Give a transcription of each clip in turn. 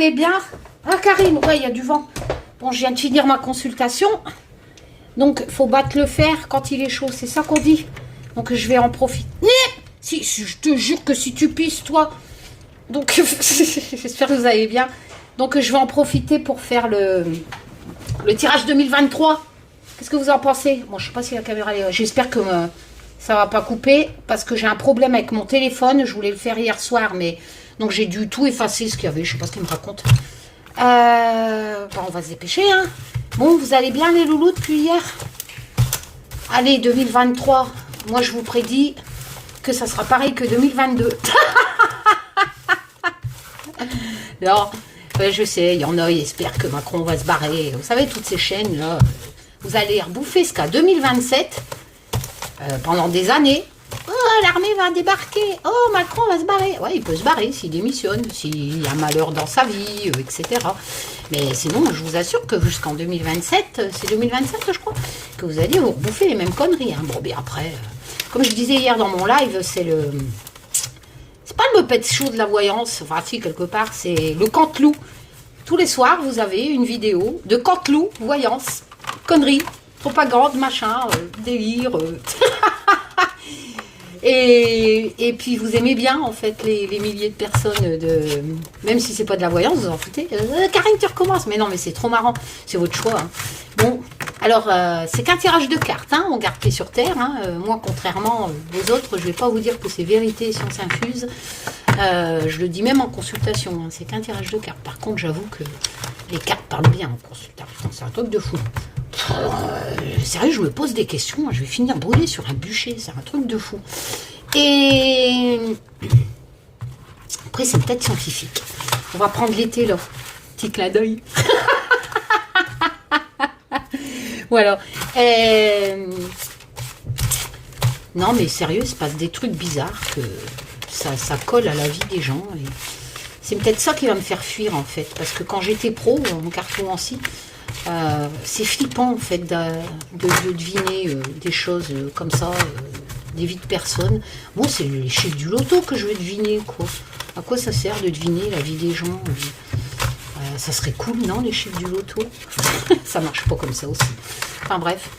allez bien? Ah, Karine, ouais, il y a du vent. Bon, je viens de finir ma consultation. Donc, faut battre le fer quand il est chaud, c'est ça qu'on dit. Donc, je vais en profiter. Si, je te jure que si tu pisses, toi. Donc, j'espère que vous allez bien. Donc, je vais en profiter pour faire le tirage 2023. Qu'est-ce que vous en pensez? Bon, je sais pas si la caméra est... J'espère que ça va pas couper parce que j'ai un problème avec mon téléphone. Je voulais le faire hier soir, mais... Donc, j'ai dû tout effacer ce qu'il y avait. Je sais pas ce qu'il me raconte. Bon, on va se dépêcher, hein. Bon, vous allez bien, les loulous, depuis hier? Allez, 2023. Moi, je vous prédis que ça sera pareil que 2022. Non, je sais, il y en a, ils espèrent que Macron va se barrer. Vous savez, toutes ces chaînes-là, vous allez rebouffer ce qu'à 2027, pendant des années. Oh, l'armée va débarquer. Oh, Macron va se barrer. Ouais, il peut se barrer s'il démissionne, s'il y a un malheur dans sa vie, etc. Mais sinon, je vous assure que jusqu'en 2027, c'est 2027, je crois, que vous allez vous rebouffer les mêmes conneries. Hein. Bon, bien après, comme je disais hier dans mon live, c'est le... C'est pas le Muppet Show de la voyance, enfin si, quelque part, c'est le Canteloup. Tous les soirs, vous avez une vidéo de Canteloup, voyance, conneries, propagande, machin, délire... Et puis vous aimez bien en fait les milliers de personnes, même si c'est pas de la voyance, vous en foutez. Karine, tu recommences. Mais non, mais c'est trop marrant, c'est votre choix. Hein. Bon, alors c'est qu'un tirage de cartes, hein, on garde pied sur terre. Hein. Moi, contrairement aux autres, je vais pas vous dire que c'est vérité et science infuse. Je le dis même en consultation, hein, c'est qu'un tirage de cartes. Par contre, j'avoue que les cartes parlent bien en consultation, c'est un truc de fou. Sérieux, je me pose des questions, je vais finir brûlée sur un bûcher, c'est un truc de fou. Et après, c'est peut-être scientifique. On va prendre l'été là, petit clin d'œil. Voilà. Non, mais sérieux, il se passe des trucs bizarres que ça colle à la vie des gens. Et c'est peut-être ça qui va me faire fuir en fait, parce que quand j'étais pro en cartomancie, c'est flippant en fait de deviner des choses comme ça, des vies de personnes. Bon, c'est les chiffres du loto que je veux deviner, quoi. À quoi ça sert de deviner la vie des gens? Ça serait cool, non, les chiffres du loto? Ça marche pas comme ça aussi. Enfin bref,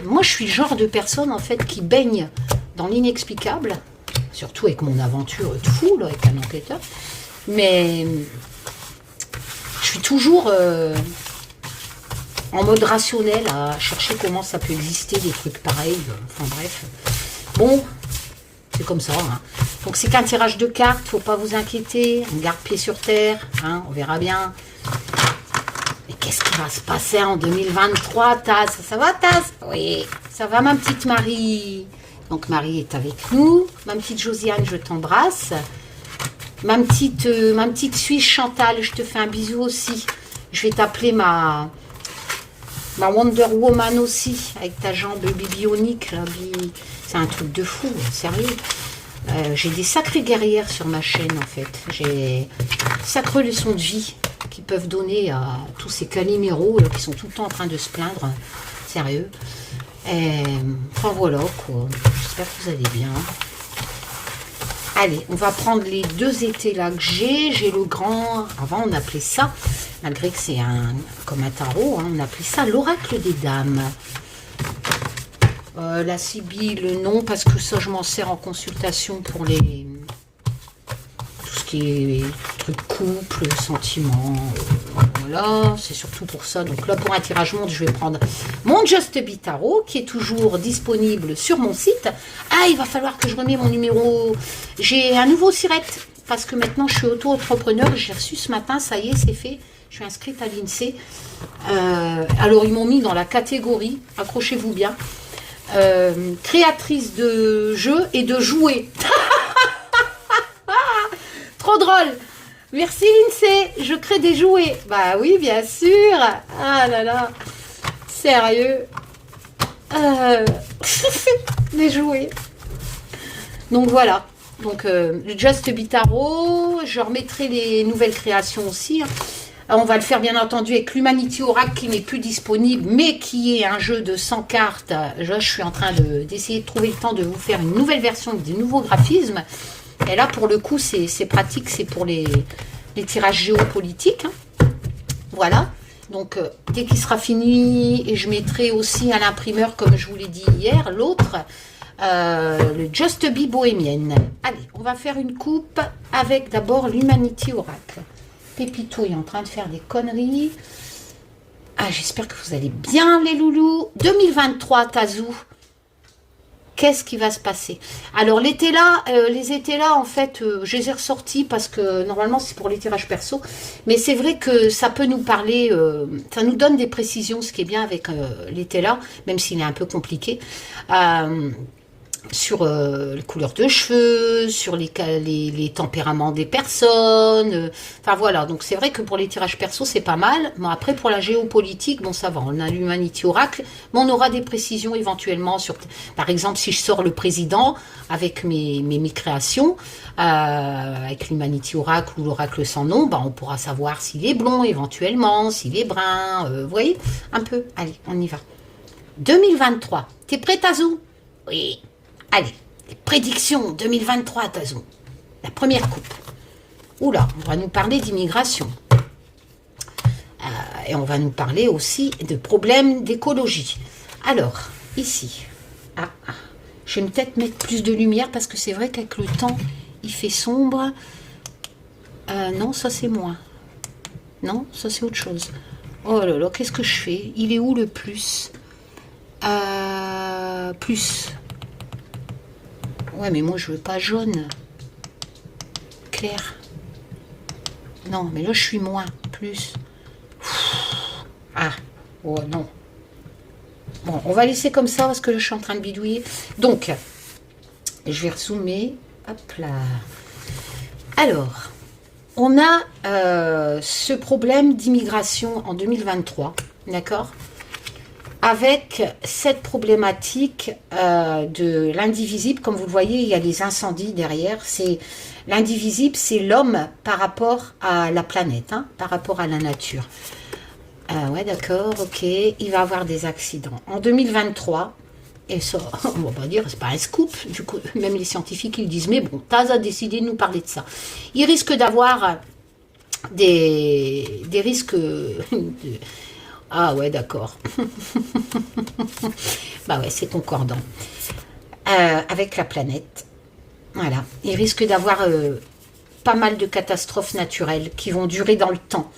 moi je suis le genre de personne en fait qui baigne dans l'inexplicable, surtout avec mon aventure de fou là, avec un enquêteur. Mais je suis toujours en mode rationnel à chercher comment ça peut exister des trucs pareils. Enfin bref. Bon, c'est comme ça. Hein. Donc c'est qu'un tirage de cartes, faut pas vous inquiéter. On garde pied sur terre, hein, on verra bien. Mais qu'est-ce qui va se passer en 2023, Taz? Ça va, Taz? Oui, ça va, ma petite Marie. Donc Marie est avec nous. Ma petite Josiane, je t'embrasse. Ma petite Suisse Chantal, je te fais un bisou aussi. Je vais t'appeler ma Wonder Woman aussi, avec ta jambe bionique. C'est un truc de fou, sérieux. J'ai des sacrées guerrières sur ma chaîne, en fait. J'ai sacrées leçons de vie qui peuvent donner à tous ces caliméros qui sont tout le temps en train de se plaindre. Sérieux. Enfin, voilà, quoi. J'espère que vous allez bien. Allez, on va prendre les deux étés là que j'ai. J'ai le grand... Avant, on appelait ça, malgré que c'est comme un tarot, hein, on appelait ça l'oracle des dames. La Sibylle, non, parce que ça, je m'en sers en consultation pour tout ce qui est truc couple, sentiments. Voilà, c'est surtout pour ça. Donc là, pour un tirage monde, je vais prendre mon Just Be Tarot, qui est toujours disponible sur mon site. Ah, il va falloir que je remette mon numéro. J'ai un nouveau SIRET, parce que maintenant, je suis auto-entrepreneur. J'ai reçu ce matin, ça y est, c'est fait. Je suis inscrite à l'INSEE. Alors, ils m'ont mis dans la catégorie, accrochez-vous bien, créatrice de jeux et de jouets. Trop drôle. Merci l'INSEE, je crée des jouets. Bah oui, bien sûr. Ah là là, sérieux. Des jouets. Donc voilà. Donc le Just Be Tarot, je remettrai les nouvelles créations aussi. On va le faire bien entendu avec l'Humanity Oracle qui n'est plus disponible, mais qui est un jeu de 100 cartes. Là, je suis en train d'essayer de trouver le temps de vous faire une nouvelle version avec des nouveaux graphismes. Et là, pour le coup, c'est pratique, c'est pour les les tirages géopolitiques. Hein. Voilà. Donc, dès qu'il sera fini, et je mettrai aussi à l'imprimeur, comme je vous l'ai dit hier, l'autre, le Just Be Bohémienne. Allez, on va faire une coupe avec d'abord l'Humanity Oracle. Pépito est en train de faire des conneries. Ah, j'espère que vous allez bien, les loulous. 2023, Tazou. Qu'est-ce qui va se passer? Alors, les étés là, en fait, je les ai ressortis parce que normalement, c'est pour les tirages perso. Mais c'est vrai que ça peut nous parler, ça nous donne des précisions, ce qui est bien avec l'été là, même s'il est un peu compliqué. Sur les couleurs de cheveux, sur les tempéraments des personnes. Enfin voilà, donc c'est vrai que pour les tirages perso, c'est pas mal. Bon, après, pour la géopolitique, bon, ça va. On a l'Humanity Oracle, mais on aura des précisions éventuellement sur... Par exemple, si je sors le président avec mes créations, avec l'Humanity Oracle ou l'Oracle sans nom, bah, on pourra savoir s'il est blond éventuellement, s'il est brun. Vous voyez, un peu. Allez, on y va. 2023. T'es prêt, Tazou? Oui. Allez, les prédictions 2023, Tazou. La première coupe. Oula, on va nous parler d'immigration. Et on va nous parler aussi de problèmes d'écologie. Alors, ici. Je vais peut-être mettre plus de lumière parce que c'est vrai qu'avec le temps, il fait sombre. Non, ça c'est moins. Non, ça c'est autre chose. Oh là là, qu'est-ce que je fais? Il est où le plus? Plus. Ouais, mais moi, je veux pas jaune. Clair. Non, mais là, je suis moins. Plus. Ah. Oh, non. Bon, on va laisser comme ça parce que là, je suis en train de bidouiller. Donc, je vais rezoomer. Hop là. Alors, on a ce problème d'immigration en 2023. D'accord ? Avec cette problématique de l'indivisible, comme vous le voyez, il y a les incendies derrière. C'est l'indivisible, c'est l'homme par rapport à la planète, hein, par rapport à la nature. Ouais, d'accord, ok. Il va avoir des accidents. En 2023, et ça, on va pas dire, c'est pas un scoop, du coup, même les scientifiques, ils disent, mais bon, Taz a décidé de nous parler de ça. Il risque d'avoir des risques... Ah ouais, d'accord. Bah ouais, c'est concordant. Avec la planète. Voilà. Il risque d'avoir pas mal de catastrophes naturelles qui vont durer dans le temps.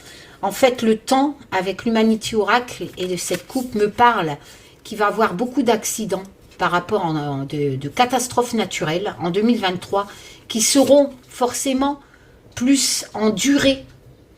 En fait, le temps, avec l'Humanity Oracle et de cette coupe, me parle qu'il va avoir beaucoup d'accidents par rapport de catastrophes naturelles en 2023 qui seront forcément plus en durée,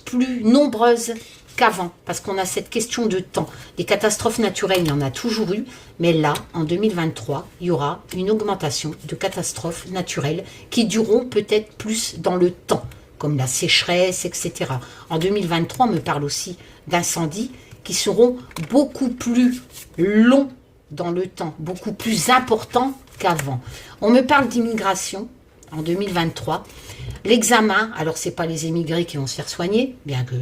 plus nombreuses qu'avant, parce qu'on a cette question de temps. Les catastrophes naturelles, il y en a toujours eu, mais là, en 2023, il y aura une augmentation de catastrophes naturelles qui dureront peut-être plus dans le temps, comme la sécheresse, etc. En 2023, on me parle aussi d'incendies qui seront beaucoup plus longs dans le temps, beaucoup plus importants qu'avant. On me parle d'immigration en 2023. L'examen, alors c'est pas les émigrés qui vont se faire soigner, bien que,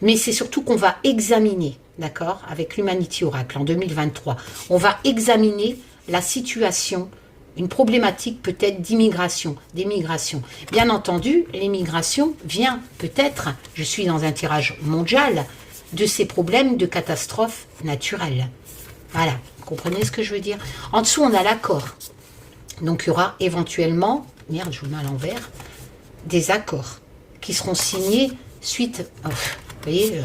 mais c'est surtout qu'on va examiner, d'accord, avec l'Humanity Oracle en 2023. On va examiner la situation, une problématique peut-être d'immigration, d'émigration. Bien entendu, l'émigration vient peut-être, je suis dans un tirage mondial, de ces problèmes de catastrophes naturelles. Voilà, vous comprenez ce que je veux dire? En dessous, on a l'accord. Donc, il y aura éventuellement, merde, je vous mets à l'envers, des accords qui seront signés suite, vous voyez,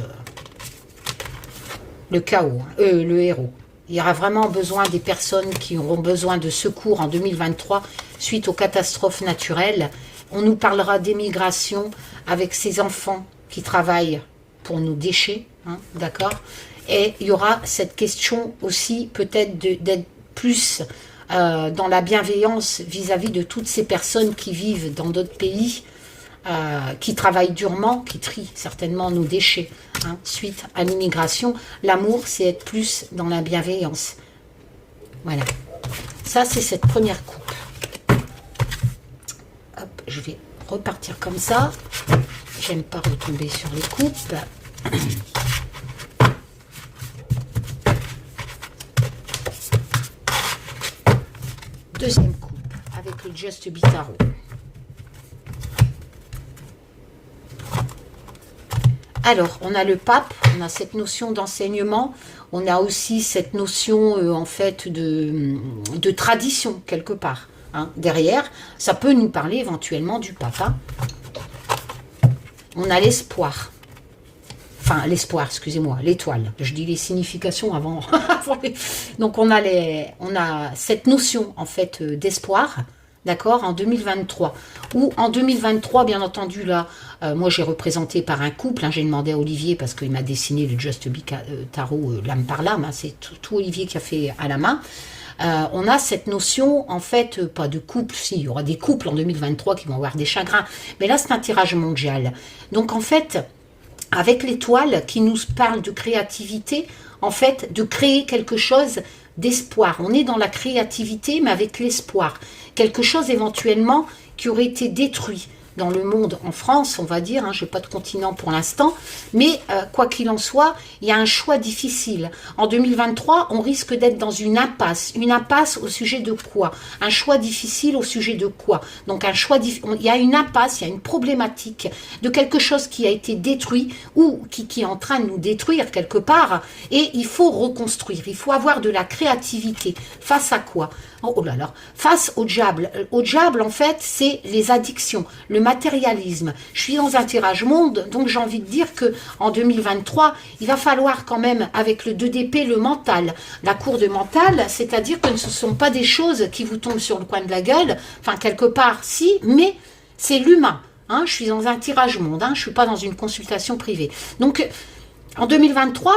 le chaos, le héros. Il y aura vraiment besoin des personnes qui auront besoin de secours en 2023 suite aux catastrophes naturelles. On nous parlera d'émigration avec ces enfants qui travaillent pour nos déchets, hein, d'accord? Et il y aura cette question aussi peut-être d'être plus dans la bienveillance vis-à-vis de toutes ces personnes qui vivent dans d'autres pays, qui travaillent durement, qui trient certainement nos déchets, hein, suite à l'immigration. L'amour, c'est être plus dans la bienveillance. Voilà. Ça, c'est cette première coupe. Hop, je vais repartir comme ça. J'aime pas retomber sur les coupes. Deuxième coupe, avec le Just Be Tarot. Alors, on a le pape, on a cette notion d'enseignement, on a aussi cette notion, en fait, de tradition, quelque part. Hein. Derrière, ça peut nous parler éventuellement du pape. Hein. On a l'espoir. Enfin, l'espoir, excusez-moi, l'étoile. Je dis les significations avant. Donc, on a cette notion, en fait, d'espoir, d'accord, en 2023. Ou en 2023, bien entendu, là, moi, j'ai représenté par un couple. Hein, j'ai demandé à Olivier, parce qu'il m'a dessiné le Just Be Tarot, lame par lame. Hein, c'est tout Olivier qui a fait à la main. On a cette notion, en fait, pas de couple, si, il y aura des couples en 2023 qui vont avoir des chagrins. Mais là, c'est un tirage mondial. Donc, en fait... avec l'étoile qui nous parle de créativité, en fait, de créer quelque chose d'espoir. On est dans la créativité, mais avec l'espoir. Quelque chose éventuellement qui aurait été détruit dans le monde, en France, on va dire, hein, je n'ai pas de continent pour l'instant, mais quoi qu'il en soit, il y a un choix difficile. En 2023, on risque d'être dans une impasse au sujet de quoi? Un choix difficile au sujet de quoi? Donc il y a une impasse, il y a une problématique de quelque chose qui a été détruit ou qui est en train de nous détruire quelque part, et il faut reconstruire, il faut avoir de la créativité. Face à quoi? Oh là là, face au diable. Au diable, en fait, c'est les addictions, le matérialisme. Je suis dans un tirage monde, donc j'ai envie de dire que en 2023, il va falloir quand même, avec le 2 d'épée, le mental. La cour de mental, c'est-à-dire que ce ne sont pas des choses qui vous tombent sur le coin de la gueule, enfin, quelque part, si, mais c'est l'humain. Hein, je suis dans un tirage monde, hein, je ne suis pas dans une consultation privée. Donc, en 2023...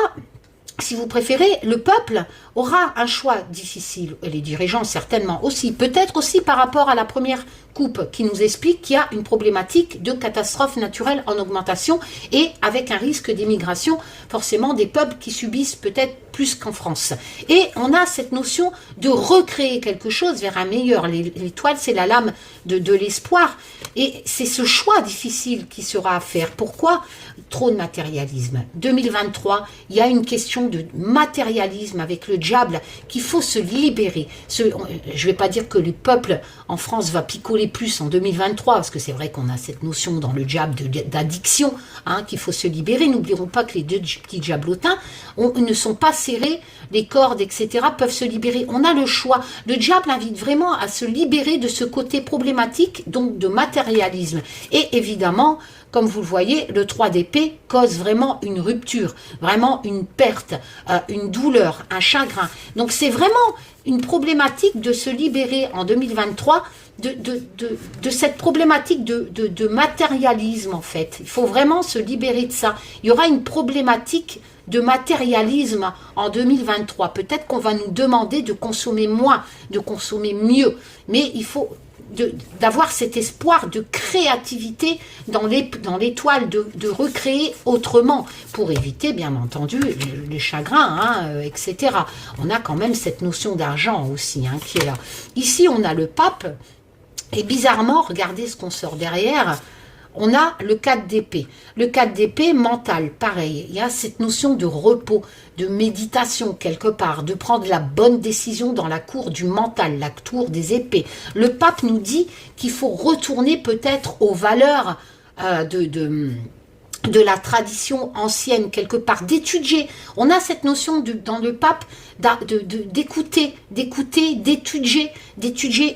si vous préférez, le peuple aura un choix difficile, et les dirigeants certainement aussi, peut-être aussi par rapport à la première coupe qui nous explique qu'il y a une problématique de catastrophe naturelle en augmentation et avec un risque d'émigration, forcément des peuples qui subissent peut-être plus qu'en France. Et on a cette notion de recréer quelque chose vers un meilleur. L'étoile, c'est la lame de l'espoir. Et c'est ce choix difficile qui sera à faire. Pourquoi? Trop de matérialisme. 2023, il y a une question de matérialisme avec le diable qu'il faut se libérer. Je ne vais pas dire que le peuple en France va picoler plus en 2023, parce que c'est vrai qu'on a cette notion dans le diable d'addiction, hein, qu'il faut se libérer. N'oublions pas que les deux petits diablotins ne sont pas serrés, les cordes, etc., peuvent se libérer. On a le choix. Le diable invite vraiment à se libérer de ce côté problématique, donc de matérialisme. Et évidemment, comme vous le voyez, le 3 d'épée cause vraiment une rupture, vraiment une perte, une douleur, un chagrin. Donc c'est vraiment une problématique de se libérer en 2023 de cette problématique de matérialisme en fait. Il faut vraiment se libérer de ça. Il y aura une problématique de matérialisme en 2023. Peut-être qu'on va nous demander de consommer moins, de consommer mieux, mais il faut d'avoir cet espoir de créativité dans l'étoile, de recréer autrement, pour éviter, bien entendu, les chagrins, hein, etc. On a quand même cette notion d'argent aussi, hein, qui est là. Ici, on a le pape, et bizarrement, regardez ce qu'on sort derrière, on a le 4 d'épée. Le 4 d'épée, mental, pareil. Il y a cette notion de repos, de méditation quelque part, de prendre la bonne décision dans la cour du mental, la cour des épées. Le pape nous dit qu'il faut retourner peut-être aux valeurs de la tradition ancienne, quelque part, d'étudier. On a cette notion dans le pape d'écouter, d'étudier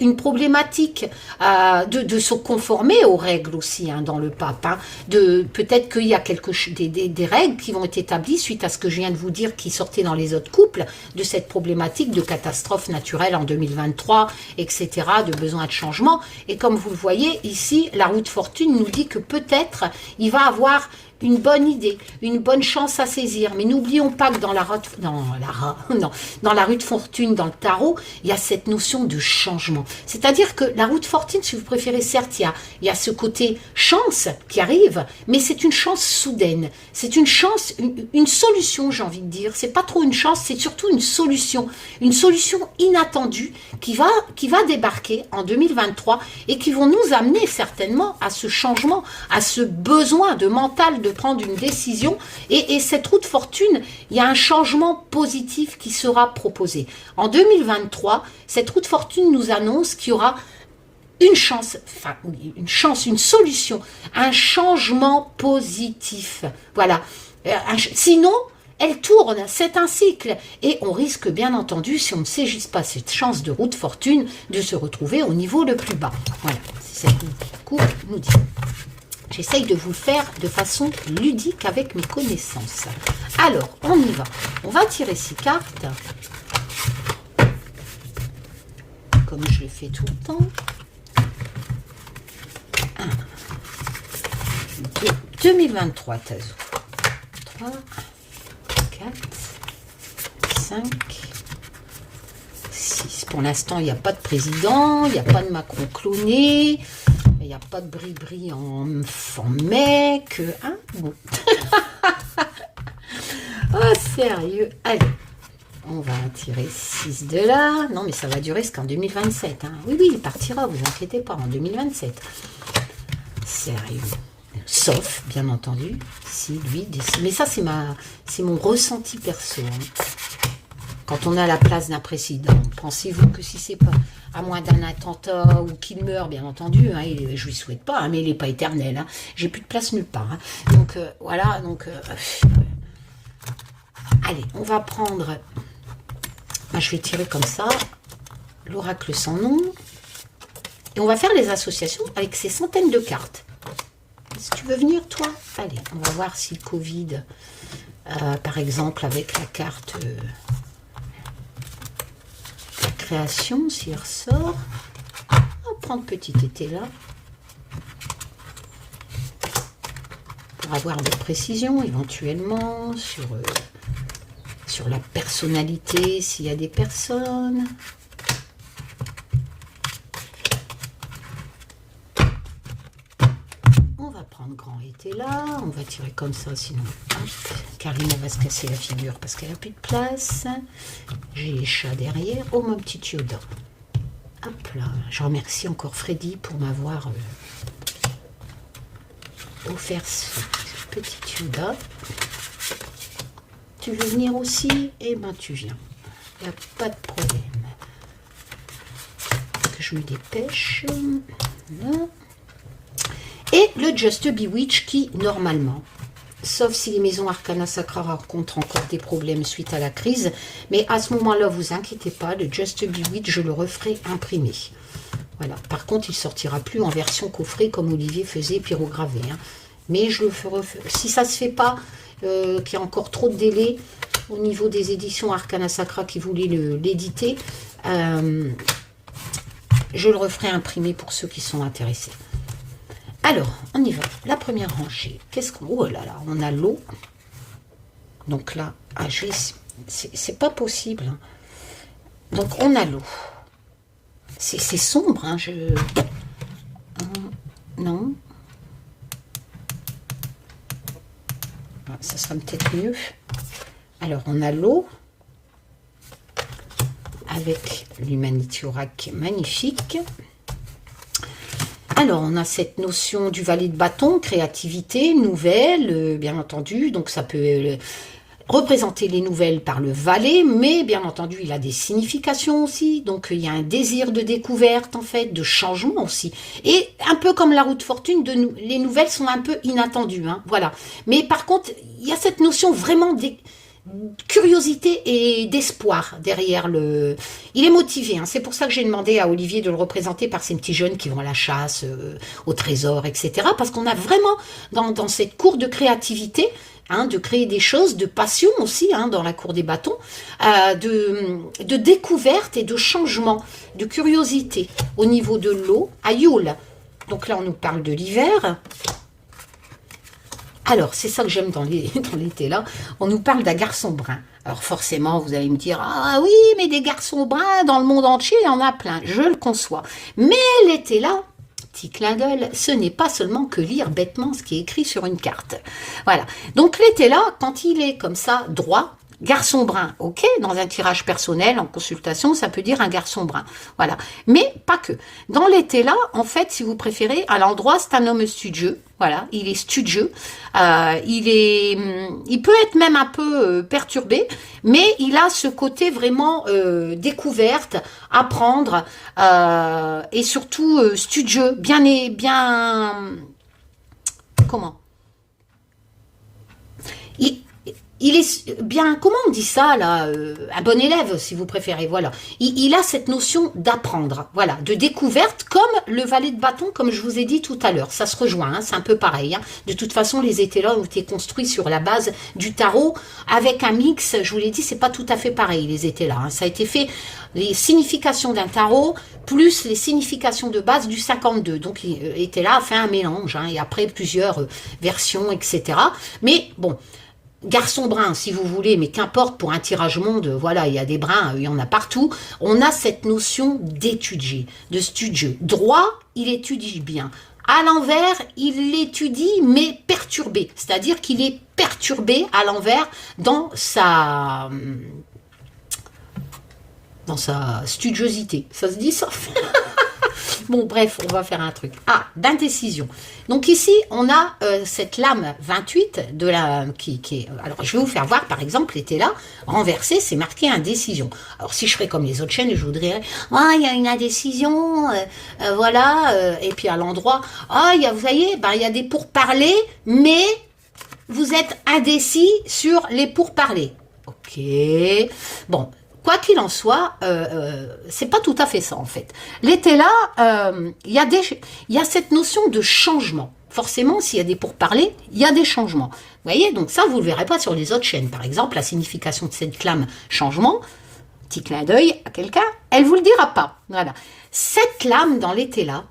une problématique, de se conformer aux règles aussi, hein, dans le pape. Hein, peut-être qu'il y a des règles qui vont être établies suite à ce que je viens de vous dire qui sortait dans les autres couples, de cette problématique de catastrophe naturelle en 2023, etc., de besoin de changement. Et comme vous le voyez, ici, la roue de fortune nous dit que peut-être il va avoir une bonne idée, une bonne chance à saisir. Mais n'oublions pas que dans la roue de fortune, dans le tarot, il y a cette notion de changement. C'est-à-dire que la roue de fortune, si vous préférez, certes, il y a ce côté chance qui arrive, mais c'est une chance soudaine. C'est une chance, une solution, j'ai envie de dire. C'est pas trop une chance, c'est surtout une solution inattendue qui va débarquer en 2023 et qui vont nous amener certainement à ce changement, à ce besoin de mental, de prendre une décision, et cette roue de fortune, il y a un changement positif qui sera proposé. En 2023, cette roue de fortune nous annonce qu'il y aura une chance, enfin, oui, une chance, une solution, un changement positif. Voilà. Sinon, elle tourne, c'est un cycle. Et on risque, bien entendu, si on ne saisit pas cette chance de roue de fortune, de se retrouver au niveau le plus bas. Voilà, c'est cette courbe nous dit. J'essaye de vous le faire de façon ludique avec mes connaissances. Alors, on y va. On va tirer 6 cartes. Comme je le fais tout le temps. 1, 2, 2023, Tazou. 3, 4, 5, 6. Pour l'instant, il n'y a pas de président, il n'y a pas de Macron cloné, il n'y a pas de bris-bris en mec. Hein, bon. Oh, sérieux. Allez, on va tirer 6 de là. Non, mais ça va durer jusqu'en 2027. Hein. Oui, oui, il partira, vous inquiétez pas, en 2027. Sérieux. Sauf, bien entendu, si lui décide. Mais ça, c'est mon ressenti perso. Hein. Quand on a la place d'un président, pensez-vous que si c'est pas à moins d'un attentat ou qu'il meurt, bien entendu, hein, je lui souhaite pas, hein, mais il n'est pas éternel. Hein, j'ai plus de place nulle part. Hein. Donc voilà, donc allez, on va prendre. Je vais tirer comme ça l'oracle sans nom et on va faire les associations avec ces centaines de cartes. Si tu veux venir, toi, allez, on va voir si le Covid, par exemple, avec la carte la création, s'il ressort. On va prendre petit été là. Pour avoir des précisions, éventuellement, sur la personnalité, s'il y a des personnes. Grand été là, on va tirer comme ça, sinon Karine va se casser la figure parce qu'elle n'a plus de place. J'ai les chats derrière. Oh, mon petit Yoda. Hop là, je remercie encore Freddy pour m'avoir offert ce petit Yoda. Tu veux venir aussi? Eh ben tu viens, il n'y a pas de problème. Que je me dépêche. Là. Et le Just Bewitch qui, normalement, sauf si les maisons Arcana Sacra rencontrent encore des problèmes suite à la crise, mais à ce moment-là, vous inquiétez pas, le Just Bewitch, je le referai imprimé. Voilà. Par contre, il ne sortira plus en version coffret comme Olivier faisait pyrogravé. Hein. Mais je le ferai, si ça ne se fait pas, qu'il y a encore trop de délai au niveau des éditions Arcana Sacra qui voulaient l'éditer, je le referai imprimé pour ceux qui sont intéressés. Alors, on y va. La première rangée. Qu'est-ce qu'on... Oh là là, on a l'eau. Donc là, c'est pas possible. Hein. Donc, on a l'eau. C'est sombre, hein. Non. Ça sera peut-être mieux. Alors, on a l'eau. Avec l'Humanity Oracle qui est magnifique. Alors, on a cette notion du valet de bâton, créativité, nouvelle, bien entendu. Donc, ça peut représenter les nouvelles par le valet, mais bien entendu, il a des significations aussi. Donc, il y a un désir de découverte, en fait, de changement aussi. Et un peu comme la roue de fortune, les nouvelles sont un peu inattendues. Hein, voilà. Mais par contre, il y a cette notion vraiment curiosité et d'espoir derrière le... Il est motivé, hein. C'est pour ça que j'ai demandé à Olivier de le représenter par ces petits jeunes qui vont à la chasse, au trésor, etc. Parce qu'on a vraiment, dans cette cour de créativité, hein, de créer des choses, de passion aussi, hein, dans la cour des bâtons, de découverte et de changement, de curiosité au niveau de l'eau, à Yule. Donc là, on nous parle de l'hiver. Alors, c'est ça que j'aime dans l'été là. On nous parle d'un garçon brun. Alors forcément, vous allez me dire, ah oui, mais des garçons bruns dans le monde entier, il y en a plein. Je le conçois. Mais l'été là, petit clin d'œil, ce n'est pas seulement que lire bêtement ce qui est écrit sur une carte. Voilà. Donc l'été là, quand il est comme ça, droit, Garçon brun, ok, dans un tirage personnel, en consultation, ça peut dire un garçon brun. Voilà. Mais pas que. Dans l'été là, en fait, si vous préférez, à l'endroit, c'est un homme studieux. Voilà, il est studieux. Il peut être même un peu perturbé, mais il a ce côté vraiment découverte, apprendre, et surtout studieux, bien, comment? Il est bien, comment on dit ça là, un bon élève si vous préférez, voilà. Il a cette notion d'apprendre, voilà, de découverte, comme le valet de bâton, comme je vous ai dit tout à l'heure. Ça se rejoint, hein, c'est un peu pareil. Hein. De toute façon, les étés-là ont été construits sur la base du tarot, avec un mix, je vous l'ai dit, c'est pas tout à fait pareil, les étés-là. Hein. Ça a été fait, les significations d'un tarot, plus les significations de base du 52. Donc, étés-là a fait un mélange, hein, et après plusieurs versions, etc. Mais bon... Garçon brun, si vous voulez, mais qu'importe, pour un tirage monde, voilà, il y a des bruns, il y en a partout. On a cette notion d'étudier, de studieux. Droit, il étudie bien. À l'envers, il étudie, mais perturbé. C'est-à-dire qu'il est perturbé à l'envers dans sa studiosité. Ça se dit ça? Bon, bref, on va faire un truc. Ah, d'indécision. Donc ici, on a cette lame 28 de la qui est... Alors, je vais vous faire voir, par exemple, était là, renversé, c'est marqué indécision. Alors, si je ferais comme les autres chaînes, je vous dirais, ah, il y a une indécision, voilà, et puis à l'endroit, ah, vous voyez, ben, il y a des pourparlers, mais vous êtes indécis sur les pourparlers. Ok. Bon. Quoi qu'il en soit, c'est pas tout à fait ça en fait. L'été là, il y a cette notion de changement. Forcément, s'il y a des pourparlers, il y a des changements. Vous voyez, donc ça, vous ne le verrez pas sur les autres chaînes. Par exemple, la signification de cette lame changement, petit clin d'œil à quelqu'un, elle vous le dira pas. Voilà. Cette lame dans l'été là,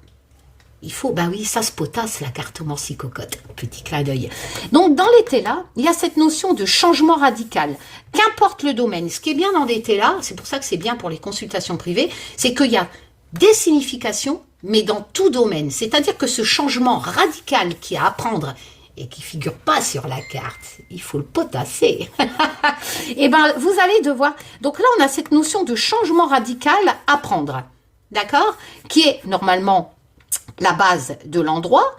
il faut, ben oui, ça se potasse la carte cocotte, petit clin d'œil. Donc dans l'été là, il y a cette notion de changement radical. Qu'importe le domaine, ce qui est bien dans l'été là, c'est pour ça que c'est bien pour les consultations privées, c'est qu'il y a des significations, mais dans tout domaine. C'est-à-dire que ce changement radical qui est à apprendre et qui figure pas sur la carte, il faut le potasser. Et ben vous allez devoir. Donc là, on a cette notion de changement radical à prendre, d'accord, qui est normalement la base de l'endroit,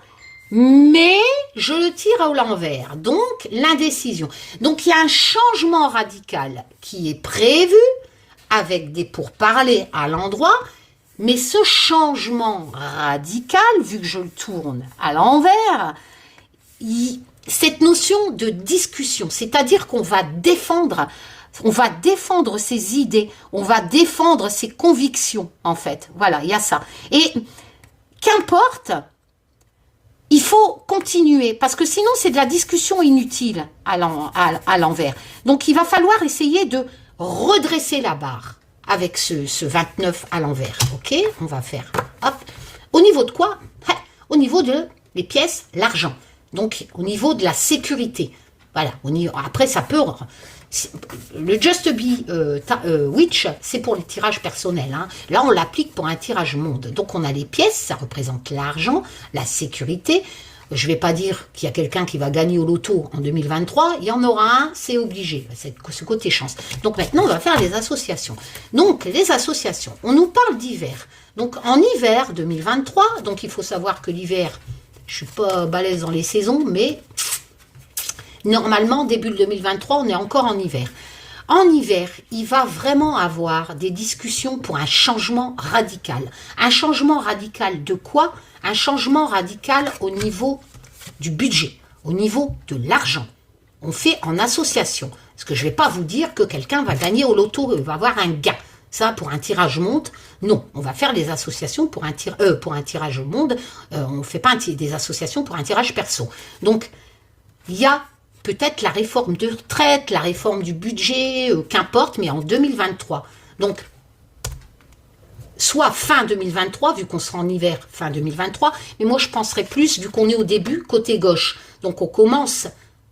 mais je le tire à l'envers, donc l'indécision. Donc il y a un changement radical qui est prévu avec des pourparlers à l'endroit, mais ce changement radical, vu que je le tourne à l'envers, cette notion de discussion, c'est-à-dire qu'on va défendre ses idées, on va défendre ses convictions, en fait. Voilà, il y a ça. Et qu'importe, il faut continuer, parce que sinon c'est de la discussion inutile à l'envers. Donc il va falloir essayer de redresser la barre avec ce 29 à l'envers. Ok, on va faire, hop. Au niveau de quoi? Au niveau de les pièces, l'argent. Donc au niveau de la sécurité. Voilà, après ça peut... Le Just Be Witch, c'est pour les tirages personnels. Hein. Là, on l'applique pour un tirage monde. Donc, on a les pièces, ça représente l'argent, la sécurité. Je ne vais pas dire qu'il y a quelqu'un qui va gagner au loto en 2023. Il y en aura un, c'est obligé. C'est ce côté chance. Donc, maintenant, on va faire les associations. Donc, les associations, on nous parle d'hiver. Donc, en hiver 2023, donc il faut savoir que l'hiver, je ne suis pas balèze dans les saisons, mais... Normalement, début 2023, on est encore en hiver. En hiver, il va vraiment avoir des discussions pour un changement radical. Un changement radical de quoi? Un changement radical au niveau du budget, au niveau de l'argent. On fait en association. Parce que je ne vais pas vous dire que quelqu'un va gagner au loto, va avoir un gain. Ça, pour un tirage monde, non. On va faire des associations pour un tirage monde. On ne fait pas des associations pour un tirage perso. Donc, il y a peut-être la réforme de retraite, la réforme du budget, qu'importe, mais en 2023. Donc, soit fin 2023, vu qu'on sera en hiver, fin 2023, mais moi je penserais plus, vu qu'on est au début, côté gauche. Donc, on commence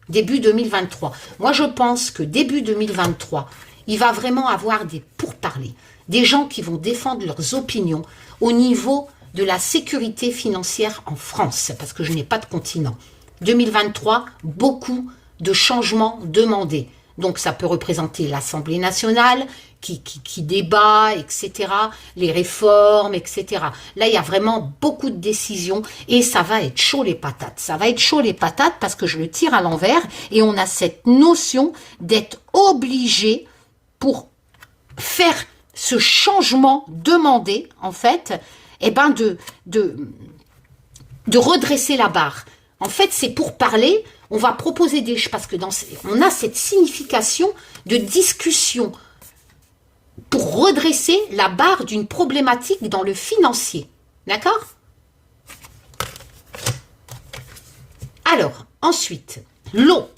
début 2023. Moi, je pense que début 2023, il va vraiment avoir des pourparlers, des gens qui vont défendre leurs opinions au niveau de la sécurité financière en France, parce que je n'ai pas de continent. 2023, beaucoup de changements demandés. Donc, ça peut représenter l'Assemblée nationale qui débat, etc., les réformes, etc. Là, il y a vraiment beaucoup de décisions et ça va être chaud les patates. Ça va être chaud les patates parce que je le tire à l'envers et on a cette notion d'être obligé pour faire ce changement demandé, en fait, eh ben de redresser la barre. En fait, c'est pour parler, on va proposer des choses, parce que on a cette signification de discussion pour redresser la barre d'une problématique dans le financier. D'accord? Alors, ensuite, l'eau.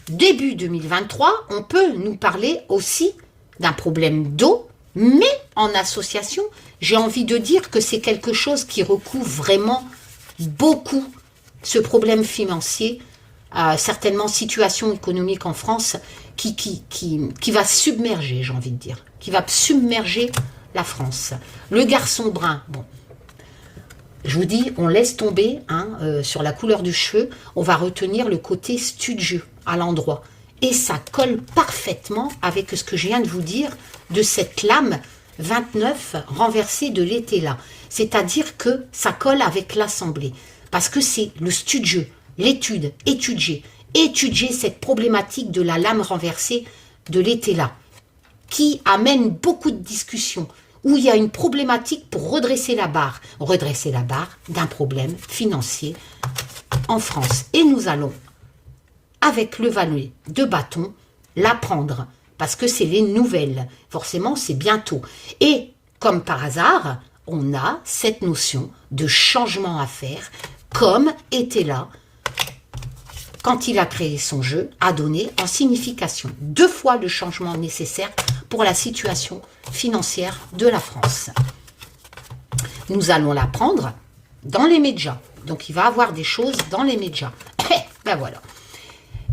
Début 2023, on peut nous parler aussi d'un problème d'eau, mais en association, j'ai envie de dire que c'est quelque chose qui recouvre vraiment beaucoup ce problème financier, certainement situation économique en France, qui va submerger, j'ai envie de dire, qui va submerger la France. Le garçon brun, bon, je vous dis, on laisse tomber sur la couleur du cheveu, on va retenir le côté studieux à l'endroit. Et ça colle parfaitement avec ce que je viens de vous dire de cette lame 29 renversée de l'été là. C'est-à-dire que ça colle avec l'Assemblée. Parce que c'est le studieux, l'étude, étudier cette problématique de la lame renversée de l'été là, qui amène beaucoup de discussions, où il y a une problématique pour redresser la barre d'un problème financier en France. Et nous allons, avec le valet de bâton, l'apprendre, parce que c'est les nouvelles. Forcément, c'est bientôt. Et, comme par hasard, on a cette notion de changement à faire, comme était là, quand il a créé son jeu, a donné en signification 2 fois le changement nécessaire pour la situation financière de la France. Nous allons l'apprendre dans les médias. Donc, il va y avoir des choses dans les médias. Ben voilà.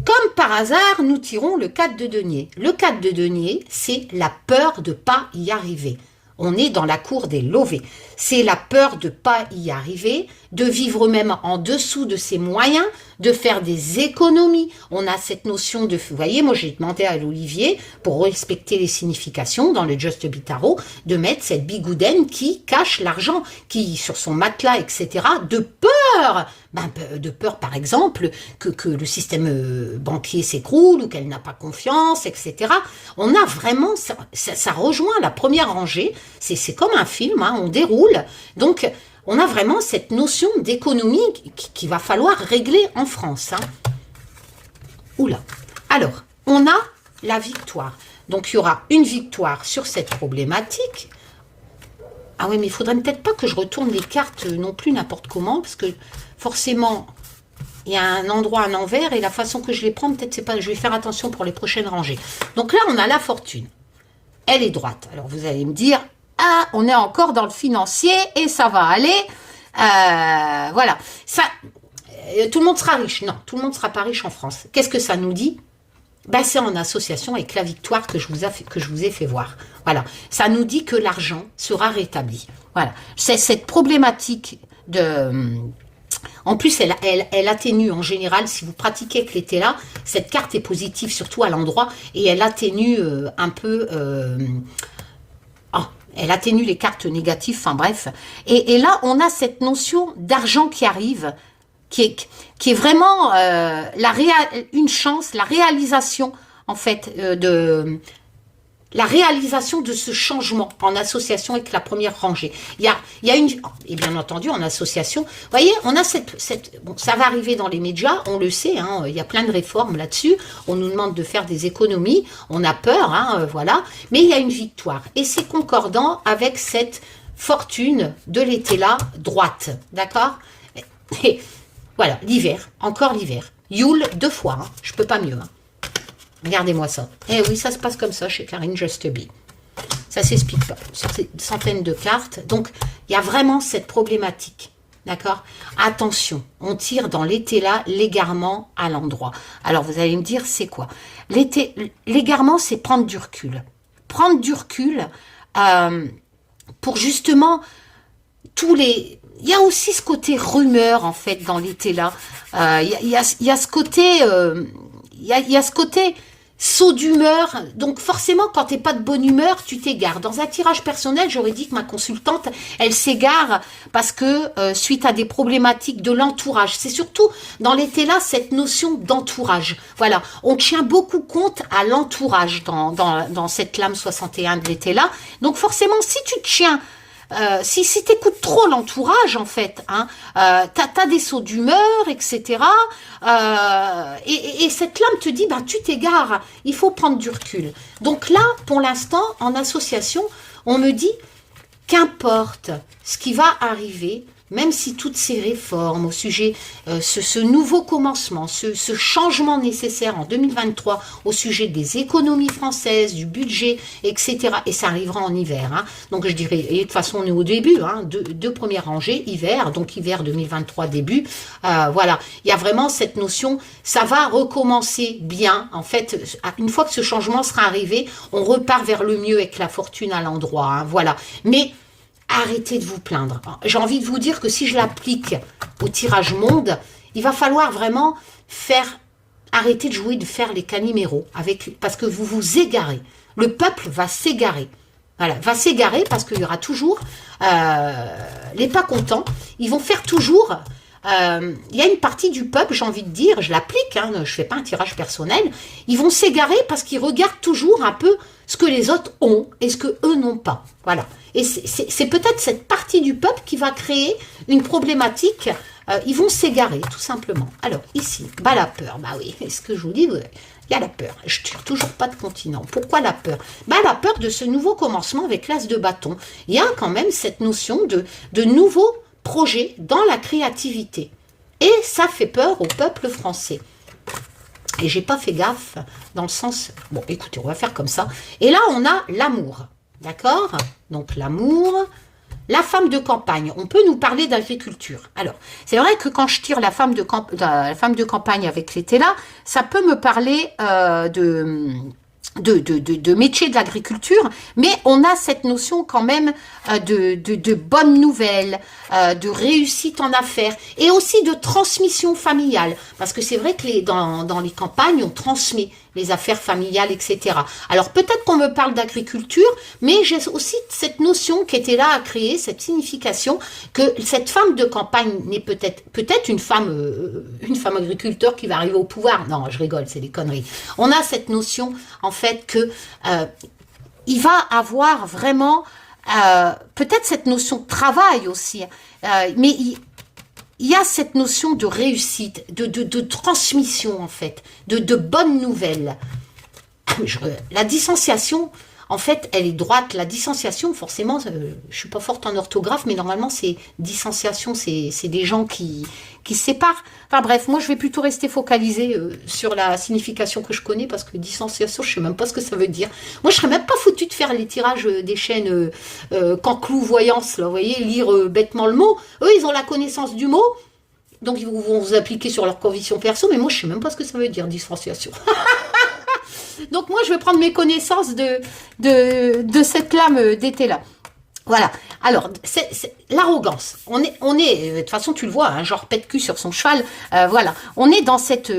Comme par hasard, nous tirons le 4 de denier. Le 4 de denier, c'est la peur de ne pas y arriver. On est dans la cour des lovés. C'est la peur de ne pas y arriver, de vivre même en dessous de ses moyens, de faire des économies. On a cette notion de... Vous voyez, moi j'ai demandé à l'Olivier, pour respecter les significations dans le Just Be Tarot, de mettre cette bigoudaine qui cache l'argent, qui, sur son matelas, etc., de peur, de peur par exemple, que le système banquier s'écroule ou qu'elle n'a pas confiance, etc. On a vraiment... Ça rejoint la première rangée. C'est comme un film, on déroule. Donc, on a vraiment cette notion d'économie qu'il va falloir régler en France. Oula. Alors, on a la victoire. Donc, il y aura une victoire sur cette problématique. Ah oui, mais il faudrait peut-être pas que je retourne les cartes non plus n'importe comment, parce que forcément, il y a un endroit à l'envers, et la façon que je les prends, peut-être c'est pas... Je vais faire attention pour les prochaines rangées. Donc là, on a la fortune. Elle est droite. Alors, vous allez me dire... Ah, on est encore dans le financier et ça va aller. Voilà. Ça, tout le monde sera riche. Non, tout le monde ne sera pas riche en France. Qu'est-ce que ça nous dit? Ben, c'est en association avec la victoire que je vous ai fait voir. Voilà. Ça nous dit que l'argent sera rétabli. Voilà. C'est cette problématique de... En plus, elle atténue en général, si vous pratiquez avec l'été là, cette carte est positive, surtout à l'endroit, et elle atténue un peu... Elle atténue les cartes négatives, enfin bref. Et là, on a cette notion d'argent qui arrive, qui est vraiment une chance, la réalisation, en fait, la réalisation de ce changement en association avec la première rangée. Il y a une... Et bien entendu, en association, vous voyez, on a bon, ça va arriver dans les médias, on le sait, il y a plein de réformes là-dessus, on nous demande de faire des économies, on a peur, voilà, mais il y a une victoire. Et c'est concordant avec cette fortune de l'été là, droite, d'accord? Et voilà, l'hiver, encore l'hiver. Yule 2 fois, je peux pas mieux, Regardez-moi ça. Eh oui, ça se passe comme ça chez Karine Just Be. Ça s'explique pas. Sur ces centaines de cartes. Donc, il y a vraiment cette problématique. D'accord? Attention, on tire dans l'été-là l'égarement à l'endroit. Alors, vous allez me dire, c'est quoi? L'égarement, c'est prendre du recul. Prendre du recul pour justement tous les... Il y a aussi ce côté rumeur, en fait, dans l'été-là. Il y a ce côté... Il y a ce côté, saut d'humeur, donc forcément quand t'es pas de bonne humeur, tu t'égares. Dans un tirage personnel, j'aurais dit que ma consultante, elle s'égare parce que suite à des problématiques de l'entourage, c'est surtout dans l'été-là cette notion d'entourage. Voilà, on tient beaucoup compte à l'entourage dans cette lame 61 de l'été-là. Donc forcément, si tu tiens si t'écoutes trop l'entourage, en fait, hein, t'as des sauts d'humeur, etc. Et cette lame te dit, bah, tu t'égares, il faut prendre du recul. Donc là, pour l'instant, en association, on me dit, qu'importe ce qui va arriver, même si toutes ces réformes au sujet, ce nouveau commencement, ce changement nécessaire en 2023 au sujet des économies françaises, du budget, etc. Et ça arrivera en hiver. Hein. Donc je dirais, et de toute façon on est au début, hein, deux premières rangées, hiver, donc hiver 2023 début. Voilà, il y a vraiment cette notion, ça va recommencer bien. En fait, une fois que ce changement sera arrivé, on repart vers le mieux avec la fortune à l'endroit. Hein, voilà, mais arrêtez de vous plaindre. J'ai envie de vous dire que si je l'applique au tirage monde, il va falloir vraiment arrêter de jouer, de faire les caniméros, parce que vous vous égarez. Le peuple va s'égarer. Voilà, va s'égarer parce qu'il y aura toujours les pas contents. Ils vont faire toujours... Il y a une partie du peuple, j'ai envie de dire, je l'applique, hein, je fais pas un tirage personnel, ils vont s'égarer parce qu'ils regardent toujours un peu ce que les autres ont et ce que eux n'ont pas. Voilà. Et c'est peut-être cette partie du peuple qui va créer une problématique. Ils vont s'égarer, tout simplement. Alors, ici, bah la peur. Bah oui, ce que je vous dis, il y a la peur. Je tire toujours pas de continent. Pourquoi la peur? Bah la peur de ce nouveau commencement avec l'as de bâton. Il y a quand même cette notion de nouveau projet dans la créativité. Et ça fait peur au peuple français. Et j'ai pas fait gaffe dans le sens... Bon, écoutez, on va faire comme ça. Et là, on a l'amour. D'accord? Donc, l'amour. La femme de campagne. On peut nous parler d'agriculture. Alors, c'est vrai que quand je tire la femme de campagne avec l'été là, ça peut me parler de métier de l'agriculture, mais on a cette notion quand même de bonnes nouvelles, de réussite en affaires et aussi de transmission familiale, parce que c'est vrai que dans les campagnes, on transmet les affaires familiales, etc. Alors peut-être qu'on me parle d'agriculture, mais j'ai aussi cette notion qui était là à créer, cette signification que cette femme de campagne n'est peut-être une femme agriculteur qui va arriver au pouvoir. Non, je rigole, c'est des conneries. On a cette notion en fait que il va avoir vraiment peut-être cette notion de travail aussi, mais il y a cette notion de réussite, de transmission en fait, de bonnes nouvelles. La distanciation, en fait, elle est droite. La distanciation, forcément, je suis pas forte en orthographe, mais normalement, c'est distanciation, c'est des gens qui se séparent. Enfin bref, moi, je vais plutôt rester focalisée sur la signification que je connais, parce que distanciation, je sais même pas ce que ça veut dire. Moi, je serais même pas foutue de faire les tirages des chaînes Canclou Voyance, là, vous voyez, lire bêtement le mot. Eux, ils ont la connaissance du mot, donc ils vont vous appliquer sur leurs convictions perso, mais moi, je sais même pas ce que ça veut dire, distanciation. Donc moi, je vais prendre mes connaissances de cette lame d'été-là. Voilà. Alors, c'est l'arrogance. On est, de toute façon, tu le vois, hein, genre pète-cul sur son cheval. Voilà. On est dans cette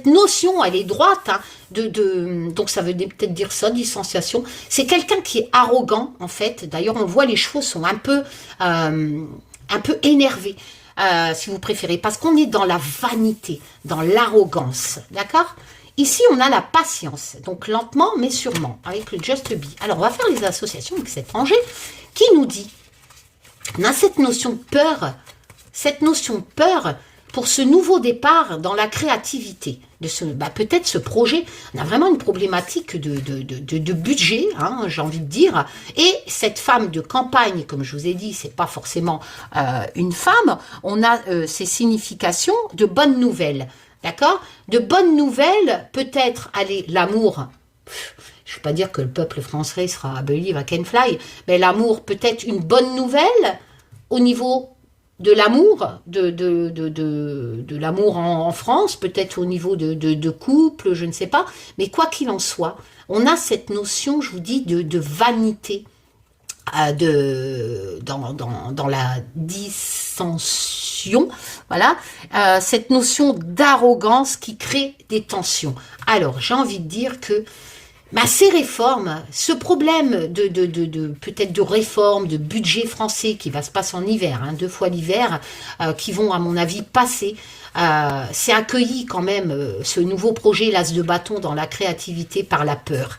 notion, elle est droite, hein, donc ça veut peut-être dire ça, distanciation. C'est quelqu'un qui est arrogant, en fait. D'ailleurs, on voit les chevaux sont un peu énervés. Si vous préférez, parce qu'on est dans la vanité, dans l'arrogance, d'accord? Ici, on a la patience, donc lentement mais sûrement, avec le Just Be. Alors, on va faire les associations avec cet rangée qui nous dit, on a cette notion de peur pour ce nouveau départ dans la créativité, de peut-être ce projet. On a vraiment une problématique de budget, hein, j'ai envie de dire. Et cette femme de campagne, comme je vous ai dit, c'est pas forcément une femme. On a ces significations de bonnes nouvelles. D'accord? De bonnes nouvelles, peut-être, allez, l'amour. Je ne veux pas dire que le peuple français sera believe I can fly, mais l'amour, peut-être une bonne nouvelle au niveau de l'amour, de l'amour en France, peut-être au niveau de couple, je ne sais pas. Mais quoi qu'il en soit, on a cette notion, je vous dis, de vanité, dans la dissension. tension, voilà, cette notion d'arrogance qui crée des tensions. Alors, j'ai envie de dire que ces réformes, ce problème peut-être de réforme, de budget français qui va se passer en hiver, 2 fois l'hiver, qui vont à mon avis passer, c'est accueilli quand même ce nouveau projet l'as de bâton dans la créativité par la peur.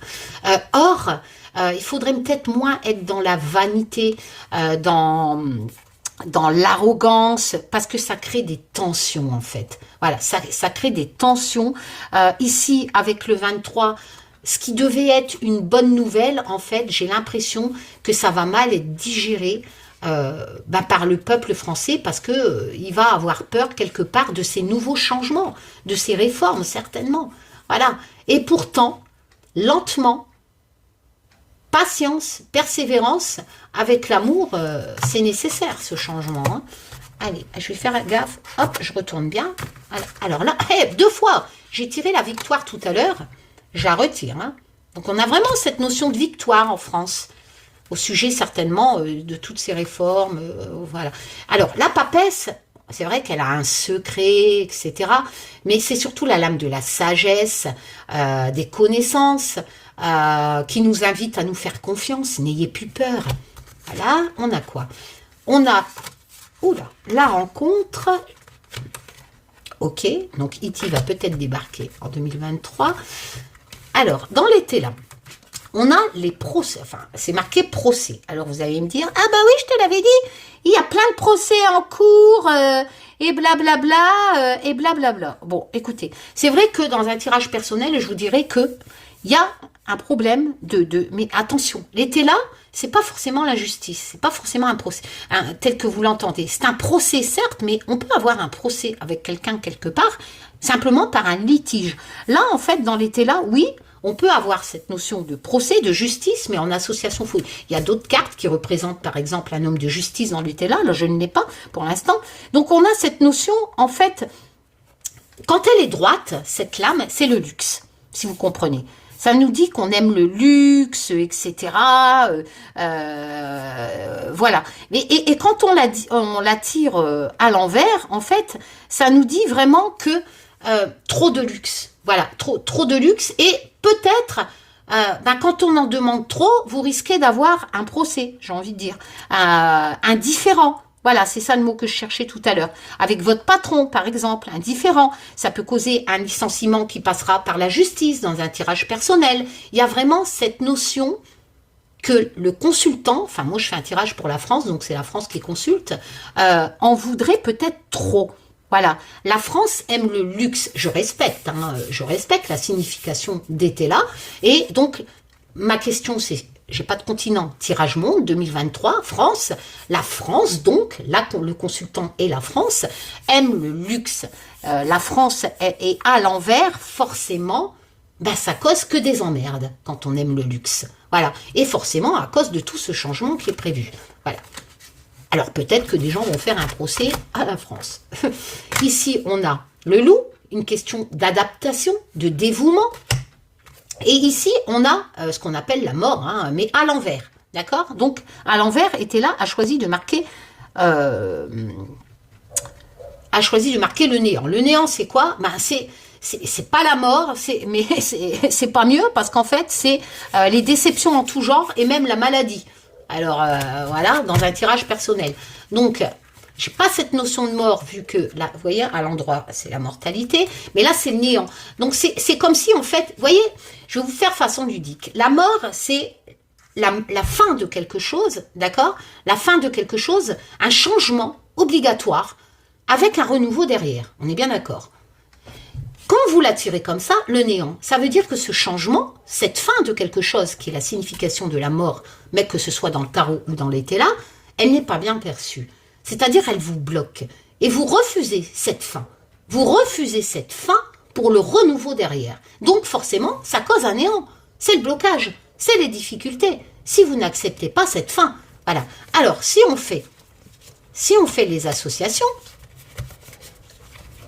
Or, il faudrait peut-être moins être dans la vanité, dans l'arrogance, parce que ça crée des tensions en fait. Voilà, ça crée des tensions. Ici, avec le 23, ce qui devait être une bonne nouvelle, en fait, j'ai l'impression que ça va mal être digéré par le peuple français parce que il va avoir peur quelque part de ces nouveaux changements, de ces réformes, certainement. Voilà. Et pourtant, lentement, patience, persévérance, avec l'amour, c'est nécessaire, ce changement. Allez, je vais faire gaffe. Hop, je retourne bien. Alors là, 2 fois, j'ai tiré la victoire tout à l'heure. Je la retire. Donc, on a vraiment cette notion de victoire en France, au sujet certainement de toutes ces réformes. Voilà. Alors, la papesse, c'est vrai qu'elle a un secret, etc. Mais c'est surtout la lame de la sagesse, des connaissances, qui nous invite à nous faire confiance. N'ayez plus peur. Voilà, on a quoi? On a la rencontre. Ok, donc E.T. va peut-être débarquer en 2023. Alors, dans l'été là, on a les procès, enfin, c'est marqué procès. Alors, vous allez me dire, ah bah oui, je te l'avais dit, il y a plein de procès en cours, et blablabla, et blablabla. Bon, écoutez, c'est vrai que dans un tirage personnel, je vous dirais que il y a un problème mais attention, l'été là, c'est pas forcément la justice, c'est pas forcément un procès, tel que vous l'entendez. C'est un procès, certes, mais on peut avoir un procès avec quelqu'un quelque part, simplement par un litige. Là, en fait, dans l'été là, oui, on peut avoir cette notion de procès, de justice, mais en association fouille. Il y a d'autres cartes qui représentent, par exemple, un homme de justice dans l'été là je ne l'ai pas pour l'instant. Donc, on a cette notion, en fait, quand elle est droite, cette lame, c'est le luxe, si vous comprenez. Ça nous dit qu'on aime le luxe, etc. Voilà. Et quand on la tire à l'envers, en fait, ça nous dit vraiment que trop de luxe. Voilà, trop de luxe. Et peut-être, quand on en demande trop, vous risquez d'avoir un procès, j'ai envie de dire, un différend. Voilà, c'est ça le mot que je cherchais tout à l'heure. Avec votre patron, par exemple, un différend. Ça peut causer un licenciement qui passera par la justice dans un tirage personnel. Il y a vraiment cette notion que le consultant, enfin moi je fais un tirage pour la France, donc c'est la France qui consulte, en voudrait peut-être trop. Voilà, la France aime le luxe. Je respecte la signification d'été là. Et donc, ma question c'est, j'ai pas de continent, tirage monde 2023, France, la France donc, là le consultant et la France aiment le luxe. La France est à l'envers, forcément, ça cause que des emmerdes quand on aime le luxe. Voilà, et forcément à cause de tout ce changement qui est prévu. Voilà. Alors peut-être que des gens vont faire un procès à la France. Ici, on a le loup, une question d'adaptation, de dévouement. Et ici, on a ce qu'on appelle la mort, mais à l'envers. D'accord? Donc, à l'envers, était là, a choisi de marquer le néant. Le néant, c'est quoi? C'est pas la mort, mais c'est pas mieux, parce qu'en fait, c'est les déceptions en tout genre, et même la maladie. Alors, voilà, dans un tirage personnel. Donc, j'ai pas cette notion de mort, vu que, là, vous voyez, à l'endroit, c'est la mortalité, mais là, c'est le néant. Donc, c'est comme si, en fait, vous voyez, je vais vous faire façon ludique. La mort, c'est la fin de quelque chose, d'accord? La fin de quelque chose, un changement obligatoire, avec un renouveau derrière. On est bien d'accord? Quand vous la tirez comme ça, le néant, ça veut dire que ce changement, cette fin de quelque chose qui est la signification de la mort, mais que ce soit dans le tarot ou dans l'été là, elle n'est pas bien perçue. C'est-à-dire, elle vous bloque. Et vous refusez cette fin. Vous refusez cette fin pour le renouveau derrière. Donc, forcément, ça cause un néant. C'est le blocage. C'est les difficultés. Si vous n'acceptez pas cette fin. Voilà. Alors, si on fait les associations,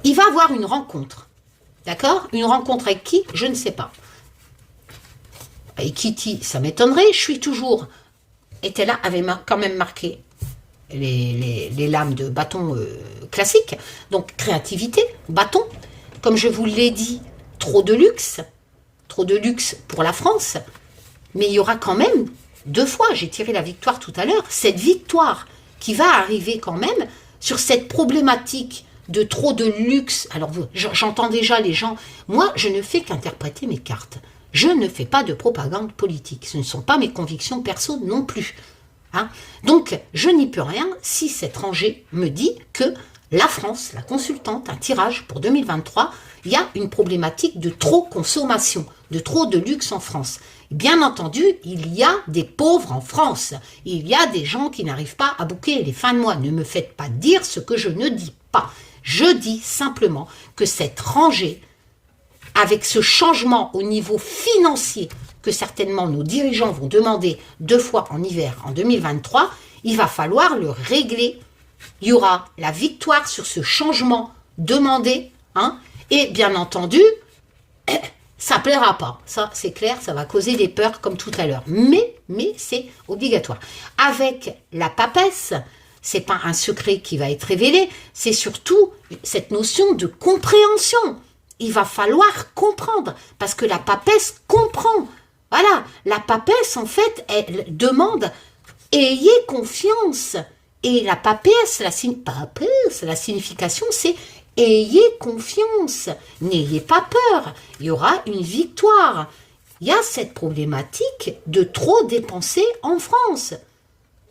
il va y avoir une rencontre. D'accord? Une rencontre avec qui? Je ne sais pas. Avec Kitty, ça m'étonnerait. Je suis toujours... Était là, avait quand même marqué les lames de bâton classiques. Donc, créativité, bâton. Comme je vous l'ai dit, trop de luxe pour la France. Mais il y aura quand même 2 fois, j'ai tiré la victoire tout à l'heure, cette victoire qui va arriver quand même sur cette problématique de trop de luxe. Alors, j'entends déjà les gens, moi, je ne fais qu'interpréter mes cartes. Je ne fais pas de propagande politique. Ce ne sont pas mes convictions perso non plus. Hein. Donc, je n'y peux rien si cette rangée me dit que la France, la consultante, un tirage pour 2023, il y a une problématique de trop consommation, de trop de luxe en France. Bien entendu, il y a des pauvres en France. Il y a des gens qui n'arrivent pas à boucler les fins de mois. Ne me faites pas dire ce que je ne dis pas. Je dis simplement que cette rangée, avec ce changement au niveau financier que certainement nos dirigeants vont demander 2 fois en hiver en 2023, il va falloir le régler. Il y aura la victoire sur ce changement demandé, hein, et bien entendu, ça plaira pas. Ça, c'est clair, ça va causer des peurs comme tout à l'heure. Mais c'est obligatoire. Avec la papesse, c'est pas un secret qui va être révélé, c'est surtout cette notion de compréhension. Il va falloir comprendre, parce que la papesse comprend. Voilà, la papesse, en fait, elle demande « ayez confiance ». Et la papesse, la signification, c'est « ayez confiance, n'ayez pas peur, il y aura une victoire ». Il y a cette problématique de trop dépenser en France.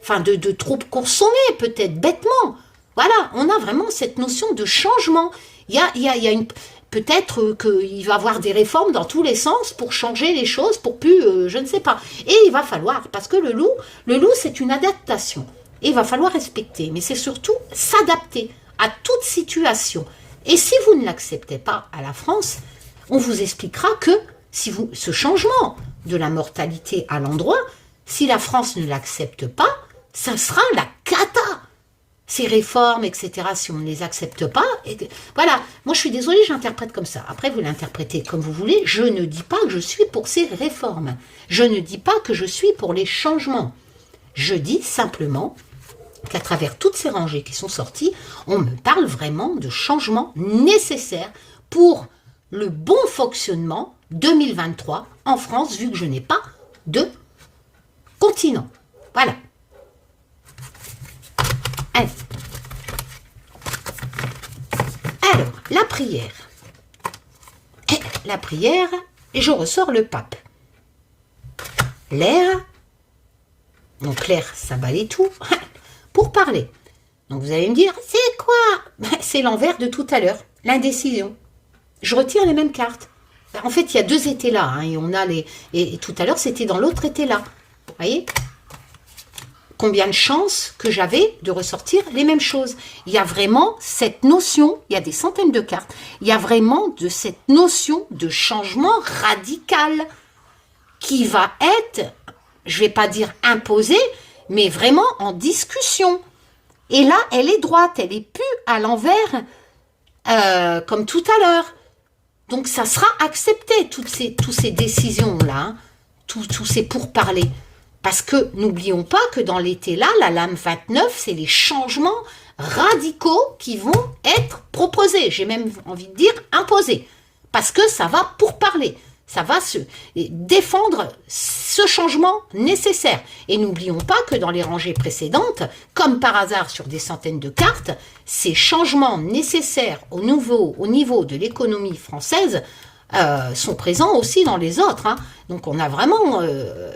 Enfin, de trop consommer, peut-être, bêtement. Voilà, on a vraiment cette notion de changement. Il y a une... Peut-être qu'il va y avoir des réformes dans tous les sens pour changer les choses, pour plus, je ne sais pas. Et il va falloir, parce que le loup, c'est une adaptation. Et il va falloir respecter, mais c'est surtout s'adapter à toute situation. Et si vous ne l'acceptez pas à la France, on vous expliquera que ce changement de la mortalité à l'endroit, si la France ne l'accepte pas, ça sera la cata. Ces réformes, etc., si on ne les accepte pas, voilà, moi je suis désolée, j'interprète comme ça. Après, vous l'interprétez comme vous voulez, je ne dis pas que je suis pour ces réformes. Je ne dis pas que je suis pour les changements. Je dis simplement qu'à travers toutes ces rangées qui sont sorties, on me parle vraiment de changements nécessaires pour le bon fonctionnement 2023 en France, vu que je n'ai pas de continent. Voilà. Alors, la prière. La prière, et je ressors le pape. L'air, donc l'air, ça balaye tout, pour parler. Donc vous allez me dire, c'est quoi? C'est l'envers de tout à l'heure, l'indécision. Je retire les mêmes cartes. En fait, il y a 2 étés là, hein, et on a et tout à l'heure, c'était dans l'autre été là. Vous voyez? Combien de chances que j'avais de ressortir les mêmes choses. Il y a vraiment cette notion, il y a des centaines de cartes, il y a vraiment cette notion de changement radical qui va être, je ne vais pas dire imposée, mais vraiment en discussion. Et là, elle est droite, elle n'est plus à l'envers comme tout à l'heure. Donc, ça sera accepté, toutes ces décisions-là, hein, tous ces pourparlers. Parce que n'oublions pas que dans l'été là, la lame 29, c'est les changements radicaux qui vont être proposés. J'ai même envie de dire imposés. Parce que ça va pourparler. Ça va se défendre ce changement nécessaire. Et n'oublions pas que dans les rangées précédentes, comme par hasard sur des centaines de cartes, ces changements nécessaires au niveau de l'économie française sont présents aussi dans les autres. Hein. Donc on a vraiment...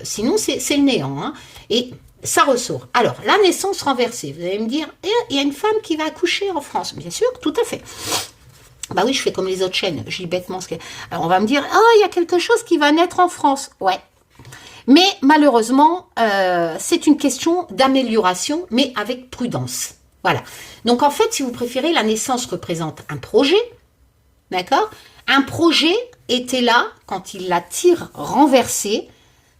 sinon c'est le néant. Hein. Et ça ressort. Alors, la naissance renversée. Vous allez me dire, il y a une femme qui va accoucher en France. Bien sûr, tout à fait. Bah oui, je fais comme les autres chaînes. Je dis bêtement ce que... Alors on va me dire, il y a quelque chose qui va naître en France. Ouais. Mais malheureusement, c'est une question d'amélioration, mais avec prudence. Voilà. Donc en fait, si vous préférez, la naissance représente un projet. D'accord ? Un projet était là quand il la tire renversée.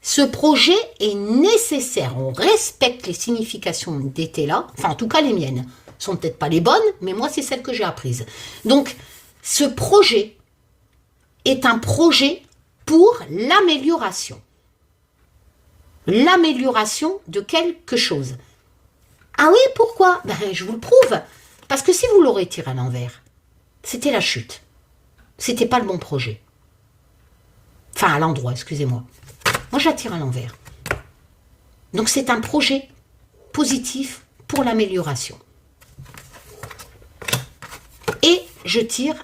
Ce projet est nécessaire. On respecte les significations d'été là. Enfin, en tout cas, les miennes. Sont peut-être pas les bonnes, mais moi, c'est celles que j'ai apprises. Donc, ce projet est un projet pour l'amélioration. L'amélioration de quelque chose. Ah oui, pourquoi? Ben, je vous le prouve. Parce que si vous l'aurez tiré à l'envers, c'était la chute. C'était pas le bon projet. Enfin, à l'endroit, excusez-moi. Moi, je la tire à l'envers. Donc, c'est un projet positif pour l'amélioration. Et je tire...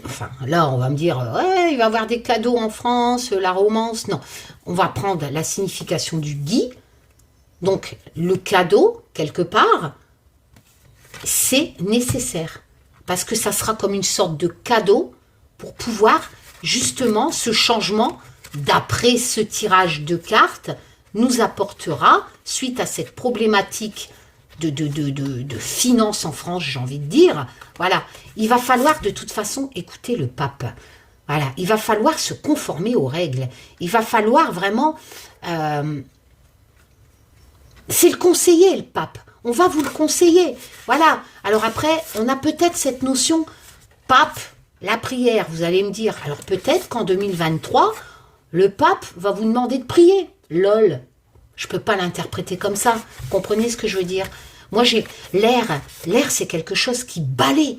Enfin, là, on va me dire, ouais, il va y avoir des cadeaux en France, la romance. Non, on va prendre la signification du gui. Donc, le cadeau, quelque part, c'est nécessaire. Parce que ça sera comme une sorte de cadeau pour pouvoir, justement, ce changement, d'après ce tirage de cartes, nous apportera, suite à cette problématique de finances en France, j'ai envie de dire, voilà, il va falloir de toute façon écouter le pape. Voilà, il va falloir se conformer aux règles. Il va falloir vraiment... c'est le conseiller, le pape. On va vous le conseiller. Voilà. Alors après, on a peut-être cette notion pape, la prière. Vous allez me dire, alors peut-être qu'en 2023, le pape va vous demander de prier. Lol. Je ne peux pas l'interpréter comme ça. Comprenez ce que je veux dire? Moi, j'ai l'air. L'air, c'est quelque chose qui balaie.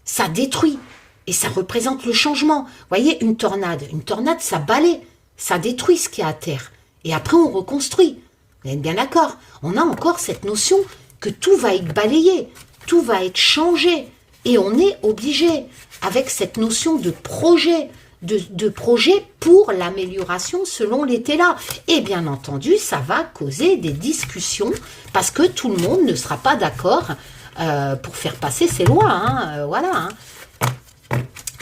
Ça détruit. Et ça représente le changement. Vous voyez, une tornade. Une tornade, ça balaie. Ça détruit ce qu'il y a à terre. Et après, on reconstruit. Vous êtes bien d'accord? On a encore cette notion que tout va être balayé. Tout va être changé. Et on est obligé, avec cette notion de projet, de projet pour l'amélioration selon l'été là. Et bien entendu, ça va causer des discussions parce que tout le monde ne sera pas d'accord pour faire passer ces lois. Hein, voilà. Hein.